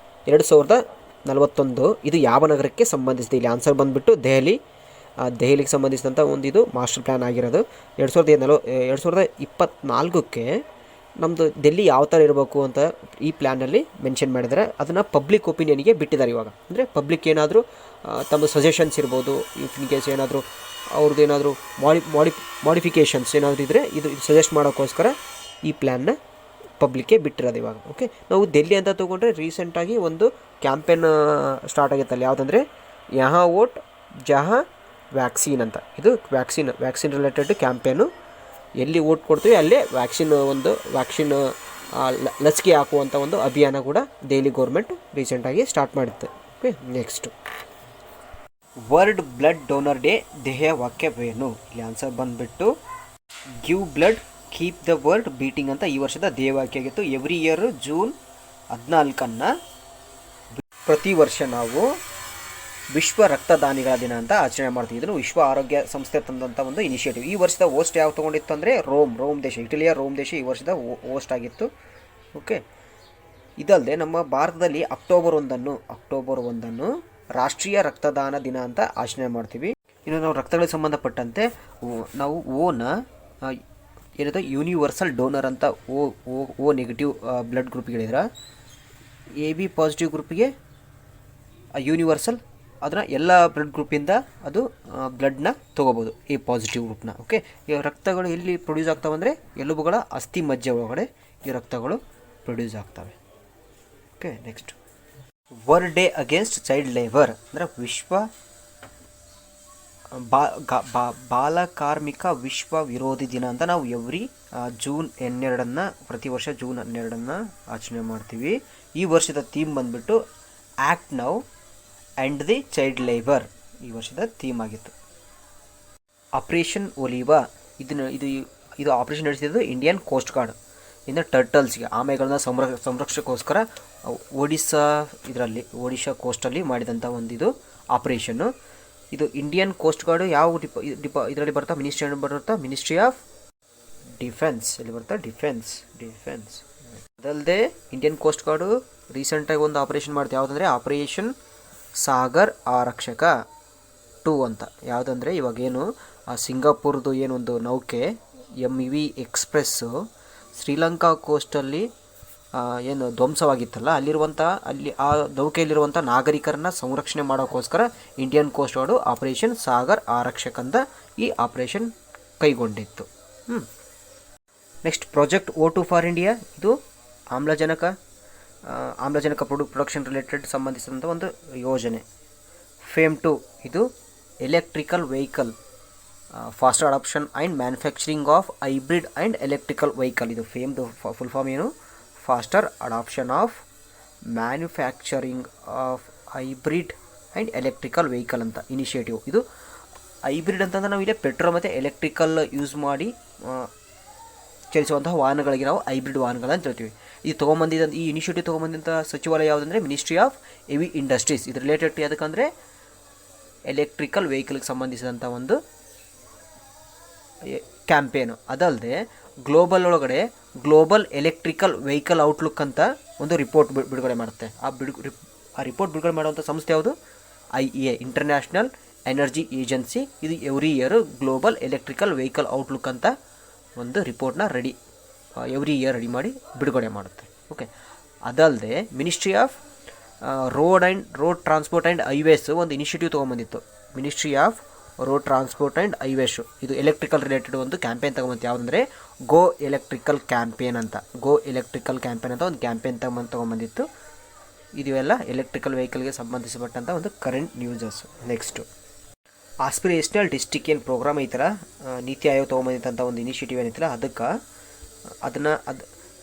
2041 ಇದು ಯಾವ ನಗರಕ್ಕೆ ಸಂಬಂಧಿಸಿದೆ? ಇಲ್ಲಿ ಆನ್ಸರ್ ಬಂದುಬಿಟ್ಟು ದೆಹಲಿಗೆ ಸಂಬಂಧಿಸಿದಂಥ ಒಂದು ಇದು ಮಾಸ್ಟರ್ ಪ್ಲ್ಯಾನ್ ಆಗಿರೋದು. 2024ಕ್ಕೆ ನಮ್ಮದು ಡೆಲ್ಲಿ ಯಾವ ಥರ ಇರಬೇಕು ಅಂತ ಈ ಪ್ಲ್ಯಾನಲ್ಲಿ ಮೆನ್ಷನ್ ಮಾಡಿದ್ದಾರೆ. ಅದನ್ನು ಪಬ್ಲಿಕ್ ಒಪಿನಿಯನ್ಗೆ ಬಿಟ್ಟಿದ್ದಾರೆ ಇವಾಗ. ಅಂದರೆ ಪಬ್ಲಿಕ್ ಏನಾದರೂ ತಮ್ಮ ಸಜೆಷನ್ಸ್ ಇರ್ಬೋದು, ಇನ್ ಕೇಸ್ ಏನಾದರೂ ಅವ್ರದ್ದು ಏನಾದರೂ ಮಾಡಿಫಿಕೇಷನ್ಸ್ ಏನಾದರೂ ಇದ್ದರೆ ಇದು ಸಜೆಸ್ಟ್ ಮಾಡೋಕ್ಕೋಸ್ಕರ ಈ ಪ್ಲ್ಯಾನ್ನ ಪಬ್ಲಿಕ್ಗೆ ಬಿಟ್ಟಿರೋದು ಇವಾಗ. ಓಕೆ, ನಾವು ಡೆಲ್ಲಿ ಅಂತ ತೊಗೊಂಡ್ರೆ ರೀಸೆಂಟಾಗಿ ಒಂದು ಕ್ಯಾಂಪೇನ್ ಸ್ಟಾರ್ಟ್ ಆಗಿತ್ತಲ್ಲ, ಯಾವುದಂದರೆ ಯಹಾ ವೋಟ್ ಜಹಾ ವ್ಯಾಕ್ಸಿನ್ ಅಂತ. ಇದು ವ್ಯಾಕ್ಸಿನ್ ರಿಲೇಟೆಡ್ ಕ್ಯಾಂಪೇನು. ಎಲ್ಲಿ ವೋಟ್ ಕೊಡ್ತೀವಿ ಅಲ್ಲೇ ವ್ಯಾಕ್ಸಿನ್ ಲಸಿಕೆ ಹಾಕುವಂಥ ಒಂದು ಅಭಿಯಾನ ಕೂಡ ದೆಹಲಿ ಗೌರ್ಮೆಂಟ್ ರೀಸೆಂಟಾಗಿ ಸ್ಟಾರ್ಟ್ ಮಾಡಿತ್ತು. Okay, next world blood donor day ಧ್ಯೇಯ ವಾಕ್ಯವೇನು? ಇಲ್ಲಿ ಆನ್ಸರ್ ಬಂದುಬಿಟ್ಟು give blood keep the world beating ಅಂತ ಈ ವರ್ಷದ ಧ್ಯೇಯವಾಕ್ಯ ಆಗಿತ್ತು. ಎವ್ರಿ ಇಯರ್ ಜೂನ್ 14 ಪ್ರತಿ ವರ್ಷ ನಾವು ವಿಶ್ವ ರಕ್ತದಾನಿಗಳ ದಿನ ಅಂತ ಆಚರಣೆ ಮಾಡ್ತೀವಿ. ಇದನ್ನು ವಿಶ್ವ ಆರೋಗ್ಯ ಸಂಸ್ಥೆ ತಂದಂಥ ಒಂದು ಇನಿಷಿಯೇಟಿವ್. ಈ ವರ್ಷದ ಹೋಸ್ಟ್ ಯಾವ ತೊಗೊಂಡಿತ್ತು ಅಂದರೆ ರೋಮ್ ದೇಶ, ಇಟಲಿಯ ರೋಮ್ ದೇಶ ಈ ವರ್ಷದ ಹೋಸ್ಟ್ ಆಗಿತ್ತು. ಓಕೆ. ಇದಲ್ಲದೆ ನಮ್ಮ ಭಾರತದಲ್ಲಿ ಅಕ್ಟೋಬರ್ 1 ರಾಷ್ಟ್ರೀಯ ರಕ್ತದಾನ ದಿನ ಅಂತ ಆಚರಣೆ ಮಾಡ್ತೀವಿ. ಇನ್ನು ನಾವು ರಕ್ತಗಳಿಗೆ ಸಂಬಂಧಪಟ್ಟಂತೆ ನಾವು ಏನಿದೆ ಯೂನಿವರ್ಸಲ್ ಡೋನರ್ ಅಂತ ಓ ನೆಗೆಟಿವ್ ಬ್ಲಡ್ ಗ್ರೂಪ್ಗಳಿದ್ರೆ, AB ಪಾಸಿಟಿವ್ ಗ್ರೂಪಿಗೆ ಯೂನಿವರ್ಸಲ್ ಅದನ್ನು ಎಲ್ಲ ಬ್ಲಡ್ ಗ್ರೂಪಿಂದ ಅದು ಬ್ಲಡ್ನ ತೊಗೋಬೋದು, A ಪಾಸಿಟಿವ್ ಗ್ರೂಪ್ನ. ಓಕೆ. ಈ ರಕ್ತಗಳು ಎಲ್ಲಿ ಪ್ರೊಡ್ಯೂಸ್ ಆಗ್ತಾವೆ ಅಂದರೆ ಎಲುಬುಗಳ ಅಸ್ಥಿ ಮಜ್ಜೆ ಒಳಗಡೆ ಈ ರಕ್ತಗಳು ಪ್ರೊಡ್ಯೂಸ್ ಆಗ್ತವೆ. Okay. Next world day against child labour ಅಂದರೆ ಬಾಲಕಾರ್ಮಿಕ ವಿಶ್ವ ವಿರೋಧಿ ದಿನ ಅಂತ ನಾವು ಜೂನ್ 12 ಪ್ರತಿ ವರ್ಷ ಜೂನ್ 12 ಆಚರಣೆ ಮಾಡ್ತೀವಿ. ಈ ವರ್ಷದ ಥೀಮ್ ಬಂದುಬಿಟ್ಟು act now and the child labour ಈ ವರ್ಷದ ಥೀಮ್ ಆಗಿತ್ತು. ಆಪರೇಷನ್ ಒಲಿವಾ ಇದು ಆಪರೇಷನ್ ನಡೆಸಿದ್ದು ಇಂಡಿಯನ್ ಕೋಸ್ಟ್ ಗಾರ್ಡ್ ಇಂದ ಟರ್ಟಲ್ಸ್ಗೆ ಆಮೆಗಳನ್ನ ಸಂರಕ್ಷಕ್ಕೋಸ್ಕರ ಒಡಿಶಾ ಕೋಸ್ಟಲ್ಲಿ ಮಾಡಿದಂಥ ಇದು ಆಪರೇಷನ್ನು. ಇದು ಇಂಡಿಯನ್ ಕೋಸ್ಟ್ ಗಾರ್ಡು ಯಾವ ಇದರಲ್ಲಿ ಬರ್ತಾ ಮಿನಿಸ್ಟ್ರಿ ಆಫ್ ಡಿಫೆನ್ಸ್ ಇಲ್ಲಿ ಬರ್ತಾ ಡಿಫೆನ್ಸ್. ಅದಲ್ಲದೆ ಇಂಡಿಯನ್ ಕೋಸ್ಟ್ ಗಾರ್ಡು ರೀಸೆಂಟಾಗಿ ಒಂದು ಆಪರೇಷನ್ ಮಾಡ್ತೀವಿ, ಯಾವುದಂದರೆ ಆಪರೇಷನ್ ಸಾಗರ್ ಆರಕ್ಷಕ 2 ಅಂತ. ಯಾವುದಂದರೆ ಇವಾಗೇನು ಸಿಂಗಾಪುರ್ದು ಏನೊಂದು ನೌಕೆ MV ಎಕ್ಸ್ಪ್ರೆಸ್ಸು ಶ್ರೀಲಂಕಾ ಕೋಸ್ಟಲ್ಲಿ ಏನು ಧ್ವಂಸವಾಗಿತ್ತಲ್ಲ, ಅಲ್ಲಿ ಆ ನೌಕೆಯಲ್ಲಿರುವಂಥ ನಾಗರಿಕರನ್ನ ಸಂರಕ್ಷಣೆ ಮಾಡೋಕ್ಕೋಸ್ಕರ Indian coast guard operation Sagar Aarakshak ಅಂತ ಈ ಆಪರೇಷನ್ ಕೈಗೊಂಡಿತ್ತು. Next project O2 for India. ಇದು ಆಮ್ಲಜನಕ ಪ್ರೊಡಕ್ಷನ್ ರಿಲೇಟೆಡ್ ಸಂಬಂಧಿಸಿದಂಥ ಒಂದು ಯೋಜನೆ. FAME 2 ಇದು electrical vehicle faster adoption and manufacturing of hybrid and electrical vehicle. ಇದು FAMEದು ಫುಲ್ ಫಾರ್ಮ್ ಏನು? Faster adoption of manufacturing of hybrid and electrical vehicle ಅಂತ initiative. ಇದು hybrid ಅಂತಂದ್ರೆ ನಾವು ಇಲ್ಲೇ ಪೆಟ್ರೋಲ್ ಮತ್ತು ಎಲೆಕ್ಟ್ರಿಕಲ್ ಯೂಸ್ ಮಾಡಿ ಚಲಿಸುವಂತಹ ವಾಹನಗಳಿಗೆ ನಾವು ಹೈಬ್ರಿಡ್ ವಾಹನಗಳು ಅಂತ ಹೇಳ್ತೀವಿ. ಈ ಇನಿಷಿಯೇಟಿವ್ ತೊಗೊಂಬಂದಂಥ ಸಚಿವಾಲಯ ಯಾವುದಂದರೆ ಮಿನಿಸ್ಟ್ರಿ ಆಫ್ ಹೆವಿ ಇಂಡಸ್ಟ್ರೀಸ್. ಇದು ರಿಲೇಟೆಡ್ ಯಾವುದಕ್ಕಂದರೆ ಎಲೆಕ್ಟ್ರಿಕಲ್ ವೆಹಿಕಲ್ಗೆ ಸಂಬಂಧಿಸಿದಂಥ ಒಂದು ಕ್ಯಾಂಪೇನು. ಅದಲ್ಲದೆ ಗ್ಲೋಬಲ್ ಎಲೆಕ್ಟ್ರಿಕಲ್ ವೆಹಿಕಲ್ ಔಟ್ಲುಕ್ ಅಂತ ಒಂದು ರಿಪೋರ್ಟ್ ಬಿಡುಗಡೆ ಮಾಡುತ್ತೆ. ಆ ರಿಪೋರ್ಟ್ ಬಿಡುಗಡೆ ಮಾಡುವಂಥ ಸಂಸ್ಥೆ ಯಾವುದು? IEA international energy agency. ಇದು every year global electrical vehicle outlook ಅಂತ ಒಂದು ರಿಪೋರ್ಟ್ನ ಎವ್ರಿ ಇಯರ್ ರೆಡಿ ಮಾಡಿ ಬಿಡುಗಡೆ ಮಾಡುತ್ತೆ. ಓಕೆ. ಅದಲ್ಲದೆ ministry of road transport and highways ಒಂದು initiative ತೊಗೊಂಬಂದಿತ್ತು. Ministry of road transport and highways ಇದು ಎಲೆಕ್ಟ್ರಿಕಲ್ ರಿಲೇಟೆಡ್ ಒಂದು ಕ್ಯಾಂಪೇನ್ ತೊಗೊಂಬಂತು. ಯಾವುದಂದರೆ ಗೋ ಎಲೆಕ್ಟ್ರಿಕಲ್ ಕ್ಯಾಂಪೇನ್ ಅಂತ ಒಂದು ಕ್ಯಾಂಪೇನ್ ತೊಗೊಂಬಂದಿತ್ತು. ಇದು ಎಲ್ಲ ಎಲೆಕ್ಟ್ರಿಕಲ್ ವೆಹಿಕಲ್ಗೆ ಸಂಬಂಧಿಸಿಪಟ್ಟಂಥ ಒಂದು current news. Next aspirational district ಏನು ಪ್ರೋಗ್ರಾಮ್ ಐತಲ್ಲ, ನೀತಿ ಆಯೋಗ ತೊಗೊಂಬಂದಿದ್ದಂಥ ಒಂದು ಇನಿಷಿಯೇಟಿವ್ ಏನೈತಲ್ಲ,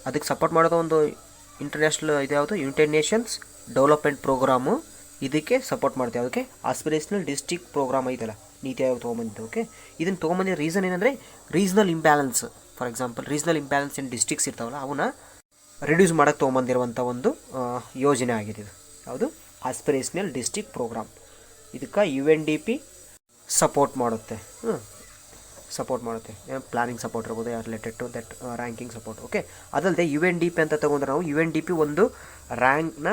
ಅದಕ್ಕೆ ಸಪೋರ್ಟ್ ಮಾಡೋದು ಒಂದು ಇಂಟರ್ನ್ಯಾಷನಲ್ ಯಾವುದು ಯುನೈಟೆಡ್ ನೇಷನ್ಸ್ ಡೆವಲಪ್ಮೆಂಟ್ ಪ್ರೋಗ್ರಾಮು. ಇದಕ್ಕೆ ಸಪೋರ್ಟ್ ಮಾಡ್ತೀವಿ. ಅದಕ್ಕೆ ಆಸ್ಪಿರೇಷನಲ್ ಡಿಸ್ಟ್ರಿಕ್ಟ್ ಪ್ರೋಗ್ರಾಮ್ ಐತಲ್ಲ ನೀತಿ ಆಯೋಗ ತೊಗೊಂಬಂದಿದ್ದು. ಓಕೆ. ಇದನ್ನು ತೊಗೊಂಬಂದಿರೋ ರೀಸನ್ ಏನಂದರೆ regional imbalance. For example regional imbalance ಏನು ಡಿಸ್ಟ್ರಿಕ್ಸ್ ಇರ್ತಾವಲ್ಲ ಅವನ್ನ ರಿಡ್ಯೂಸ್ ಮಾಡೋಕ್ಕೆ ತೊಗೊಂಬಂದಿರುವಂಥ ಒಂದು ಯೋಜನೆ ಆಗಿದೆ ಇದು. ಯಾವುದು? Aspirational district program. ಇದಕ್ಕೆ UNDP ಸಪೋರ್ಟ್ ಮಾಡುತ್ತೆ. ಪ್ಲಾನಿಂಗ್ ಸಪೋರ್ಟ್ ಇರ್ಬೋದು, related to that ranking support. Okay. ಅದಲ್ಲದೆ UNDP ಅಂತ ತೊಗೊಂಡ್ರೆ ನಾವು UNDP ಒಂದು ರ್ಯಾಂಕ್ನ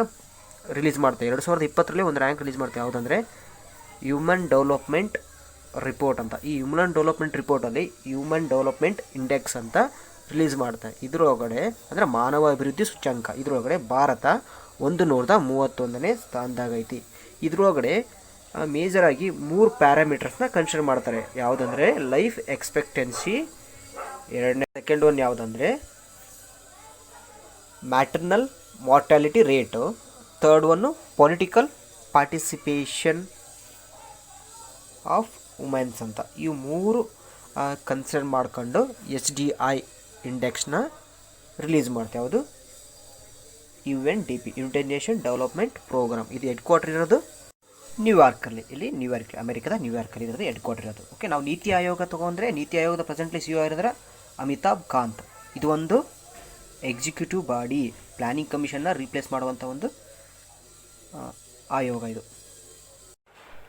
ರಿಲೀಸ್ ಮಾಡ್ತೇವೆ. 2020 ಒಂದು ರ್ಯಾಂಕ್ ರಿಲೀಸ್ ಮಾಡ್ತೇವೆ. ಯಾವುದಂದರೆ ಹ್ಯೂಮನ್ ಡೆವಲಪ್ಮೆಂಟ್ ರಿಪೋರ್ಟ್ ಅಂತ. ಈ ಹ್ಯೂಮನ್ ಡೆವಲಪ್ಮೆಂಟ್ ರಿಪೋರ್ಟಲ್ಲಿ ಹ್ಯೂಮನ್ ಡೆವಲಪ್ಮೆಂಟ್ ಇಂಡೆಕ್ಸ್ ಅಂತ ರಿಲೀಸ್ ಮಾಡ್ತಾರೆ. ಇದರೊಳಗಡೆ ಅಂದರೆ ಮಾನವ ಅಭಿವೃದ್ಧಿ ಸೂಚ್ಯಂಕ, ಇದರೊಳಗಡೆ ಭಾರತ 131ನೇ ಸ್ಥಾನದಾಗೈತಿ. ಇದರೊಳಗಡೆ ಮೇಜರಾಗಿ 3 ಪ್ಯಾರಾಮೀಟರ್ಸ್ನ ಕನ್ಸಿಡರ್ ಮಾಡ್ತಾರೆ. ಯಾವುದಂದರೆ ಲೈಫ್ ಎಕ್ಸ್ಪೆಕ್ಟೆನ್ಸಿ, ಸೆಕೆಂಡ್ ಒನ್ ಯಾವುದಂದರೆ maternal mortality rate, third one political participation of womens ಅಂತ. ಇವು 3 ಕನ್ಸಿಡರ್ ಮಾಡ್ಕೊಂಡು HDI ಇಂಡೆಕ್ಸ್ನ ರಿಲೀಸ್ ಮಾಡ್ತೇವೆ. ಯಾವುದು? UNDP united nation development program. ಇದು ಹೆಡ್ ಕ್ವಾರ್ಟರ್ ಇರೋದು ನ್ಯೂಯಾರ್ಕಲ್ಲಿ. ಅಮೆರಿಕದ ನ್ಯೂಯಾರ್ಕಲ್ಲಿ ಇರೋದು ಹೆಡ್ ಕ್ವಾರ್ಟರ್ ಇರೋದು. ಓಕೆ. ನಾವು ನೀತಿ ಆಯೋಗ ತೊಗೊಂಡ್ರೆ ನೀತಿ ಆಯೋಗದ ಪ್ರೆಸೆಂಟ್ಲಿ CEO ಆಗಿರೋದ್ರೆ ಅಮಿತಾಬ್ ಕಾಂತ್. ಇದು ಒಂದು ಎಕ್ಸಿಕ್ಯೂಟಿವ್ ಬಾಡಿ, ಪ್ಲಾನಿಂಗ್ ಕಮಿಷನ್ನ ರೀಪ್ಲೇಸ್ ಮಾಡುವಂಥ ಒಂದು ಆಯೋಗ ಇದು.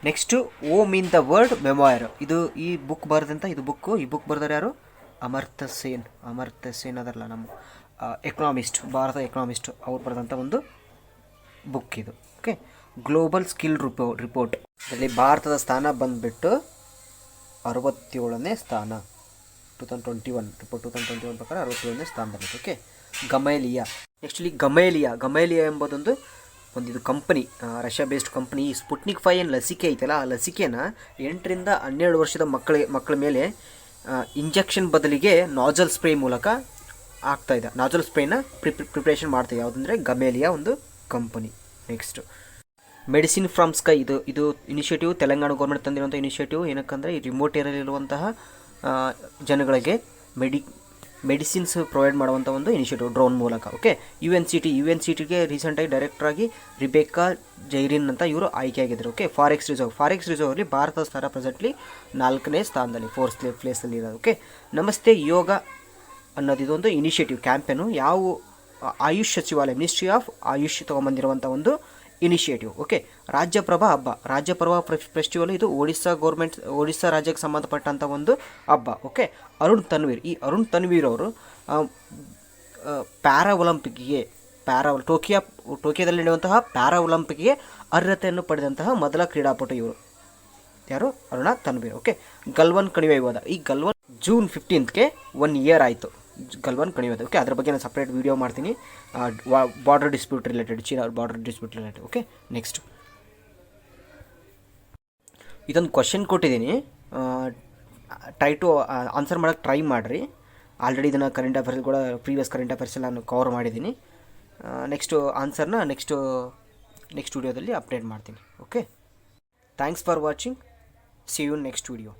Next home in the world memoir. ಈ ಬುಕ್ ಬರೆದಂಥ ಈ ಬುಕ್ ಬರೆದಾರೆ ಯಾರು? ಅಮರ್ತ್ಯ ಸೇನ್ ಅದರಲ್ಲ, ನಮ್ಮ ಎಕನಾಮಿಸ್ಟ್, ಭಾರತ ಎಕನಾಮಿಸ್ಟ್ ಅವ್ರು ಬರೆದಂಥ ಒಂದು ಬುಕ್ ಇದು. ಓಕೆ, ಗ್ಲೋಬಲ್ ಸ್ಕಿಲ್ ರಿಪೋರ್ಟ್ ಇದರಲ್ಲಿ ಭಾರತದ ಸ್ಥಾನ ಬಂದುಬಿಟ್ಟು 67ನೇ ಸ್ಥಾನ. 2021 ರಿಪೋರ್ಟ್ 2021 ಪ್ರಕಾರ 67ನೇ ಸ್ಥಾನದಲ್ಲಿದೆ. ಓಕೆ, ಗಮೇಲಿಯಾ. ಆ್ಯಕ್ಚುಲಿ ಗಮೇಲಿಯಾ ಎಂಬುದೊಂದು ಇದು ಕಂಪನಿ, ರಷ್ಯಾ ಬೇಸ್ಡ್ ಕಂಪನಿ. ಈ ಸ್ಪುಟ್ನಿಕ್ 5 ಏನು ಲಸಿಕೆ ಐತಲ್ಲ, ಆ ಲಸಿಕೆನ 8 ರಿಂದ 12 ವರ್ಷದ ಮಕ್ಕಳ ಮೇಲೆ ಇಂಜೆಕ್ಷನ್ ಬದಲಿಗೆ ನಾಜಲ್ ಸ್ಪ್ರೇ ಮೂಲಕ ಆಗ್ತಾಯಿದೆ. ನಾಜಲ್ ಸ್ಪ್ರೇನ ಪ್ರಿಪ್ರೇಷನ್ ಮಾಡ್ತಾಯಿದೆ. ಯಾವುದಂದರೆ ಗಮೇಲಿಯಾ ಒಂದು company. Next medicine from sky. ಇದು ಇನಿಷಿಯೇಟಿವ್ ತೆಲಂಗಾಣ ಗೌರ್ಮೆಂಟ್ ತಂದಿರುವಂಥ ಇನಿಷಿಯೇಟಿವ್. ಏನಕ್ಕಂದರೆ ಈ ರಿಮೋಟ್ ಏರಿಯಾಲಿರುವಂತಹ ಜನಗಳಿಗೆ ಮೆಡಿಸಿನ್ಸ್ ಪ್ರೊವೈಡ್ ಮಾಡುವಂಥ ಒಂದು ಇನಿಷಿಯೇಟಿವ್ ಡ್ರೋನ್ ಮೂಲಕ. ಓಕೆ, ಯು ಎನ್ ಸಿ ಟಿಗೆ ರೀಸೆಂಟಾಗಿ ಡೈರೆಕ್ಟ್ರಾಗಿ ರಿಬೇಕಾ ಜೈರಿನ್ ಅಂತ ಇವರು ಆಯ್ಕೆಯಾಗಿದ್ದರು. ಓಕೆ, ಫಾರೆಕ್ಸ್ ರಿಸರ್ವಲ್ಲಿ ಭಾರತದ ಸ್ಥಾನ ಪ್ರೆಸೆಂಟ್ಲಿ 4ನೇ ಸ್ಥಾನದಲ್ಲಿ, 4th ಪ್ಲೇಸಲ್ಲಿ ಇರೋದು. ಓಕೆ, ನಮಸ್ತೆ ಯೋಗ ಅನ್ನೋದು ಇದೊಂದು ಇನಿಷಿಯೇಟಿವ್ ಕ್ಯಾಂಪೇನು. ಯಾವ ಆಯುಷ್ ಸಚಿವಾಲಯ, ಮಿನಿಸ್ಟ್ರಿ ಆಫ್ ಆಯುಷ್ ತೊಗೊಂಬಂದಿರುವಂಥ ಒಂದು ಇನಿಷಿಯೇಟಿವ್. ಓಕೆ, ರಾಜ್ಯಪ್ರಭಾ ಹಬ್ಬ, ರಾಜ್ಯಪ್ರಭಾ ಫೆಸ್ಟಿವಲ್ ಇದು ಒಡಿಸ್ಸಾ ರಾಜ್ಯಕ್ಕೆ ಸಂಬಂಧಪಟ್ಟಂಥ ಒಂದು ಹಬ್ಬ. ಓಕೆ, ಅರುಣ್ ತನ್ವೀರ್ ಅವರು ಟೋಕಿಯೋದಲ್ಲಿ ನಡೆಯುವಂತಹ ಪ್ಯಾರಾ ಒಲಿಂಪಿಕ್ಗೆ ಅರ್ಹತೆಯನ್ನು ಪಡೆದಂತಹ ಮೊದಲ ಕ್ರೀಡಾಪಟು ಇವರು. ಯಾರು? ಅರುಣ ತನ್ವೀರ್. ಓಕೆ, ಗಲ್ವಾನ್ ಕಣಿವೆ ವಿವಾದ. ಈ ಗಲ್ವಾನ್ ಜೂನ್ 15ಗೆ 1 year ಆಯಿತು ಗಲ್ವಾನ್ ಕಣಿವೆ. ಓಕೆ, ಅದ್ರ ಬಗ್ಗೆ ನಾನು ಸಪ್ರೇಟ್ ವೀಡಿಯೋ ಮಾಡ್ತೀನಿ, border dispute related, China border dispute related. Okay, next ಇದೊಂದು ಕ್ವಶನ್ ಕೊಟ್ಟಿದ್ದೀನಿ, ಟ್ರೈ ಟು ಆನ್ಸರ್ ಮಾಡೋಕ್ಕೆ ಟ್ರೈ ಮಾಡಿರಿ. ಆಲ್ರೆಡಿ ಇದನ್ನು ಕರೆಂಟ್ ಅಫೇರ್ಸ್ ಕೂಡ ಪ್ರೀವಿಯಸ್ ಕರೆಂಟ್ ಅಫೇರ್ಸ್ ಎಲ್ಲ ನಾನು ಕವರ್ ಮಾಡಿದ್ದೀನಿ. ನೆಕ್ಸ್ಟು ಆನ್ಸರ್ನ ನೆಕ್ಸ್ಟ್ ವಿಡಿಯೋದಲ್ಲಿ ಅಪ್ಡೇಟ್ ಮಾಡ್ತೀನಿ. Okay, thanks for watching. See you next video.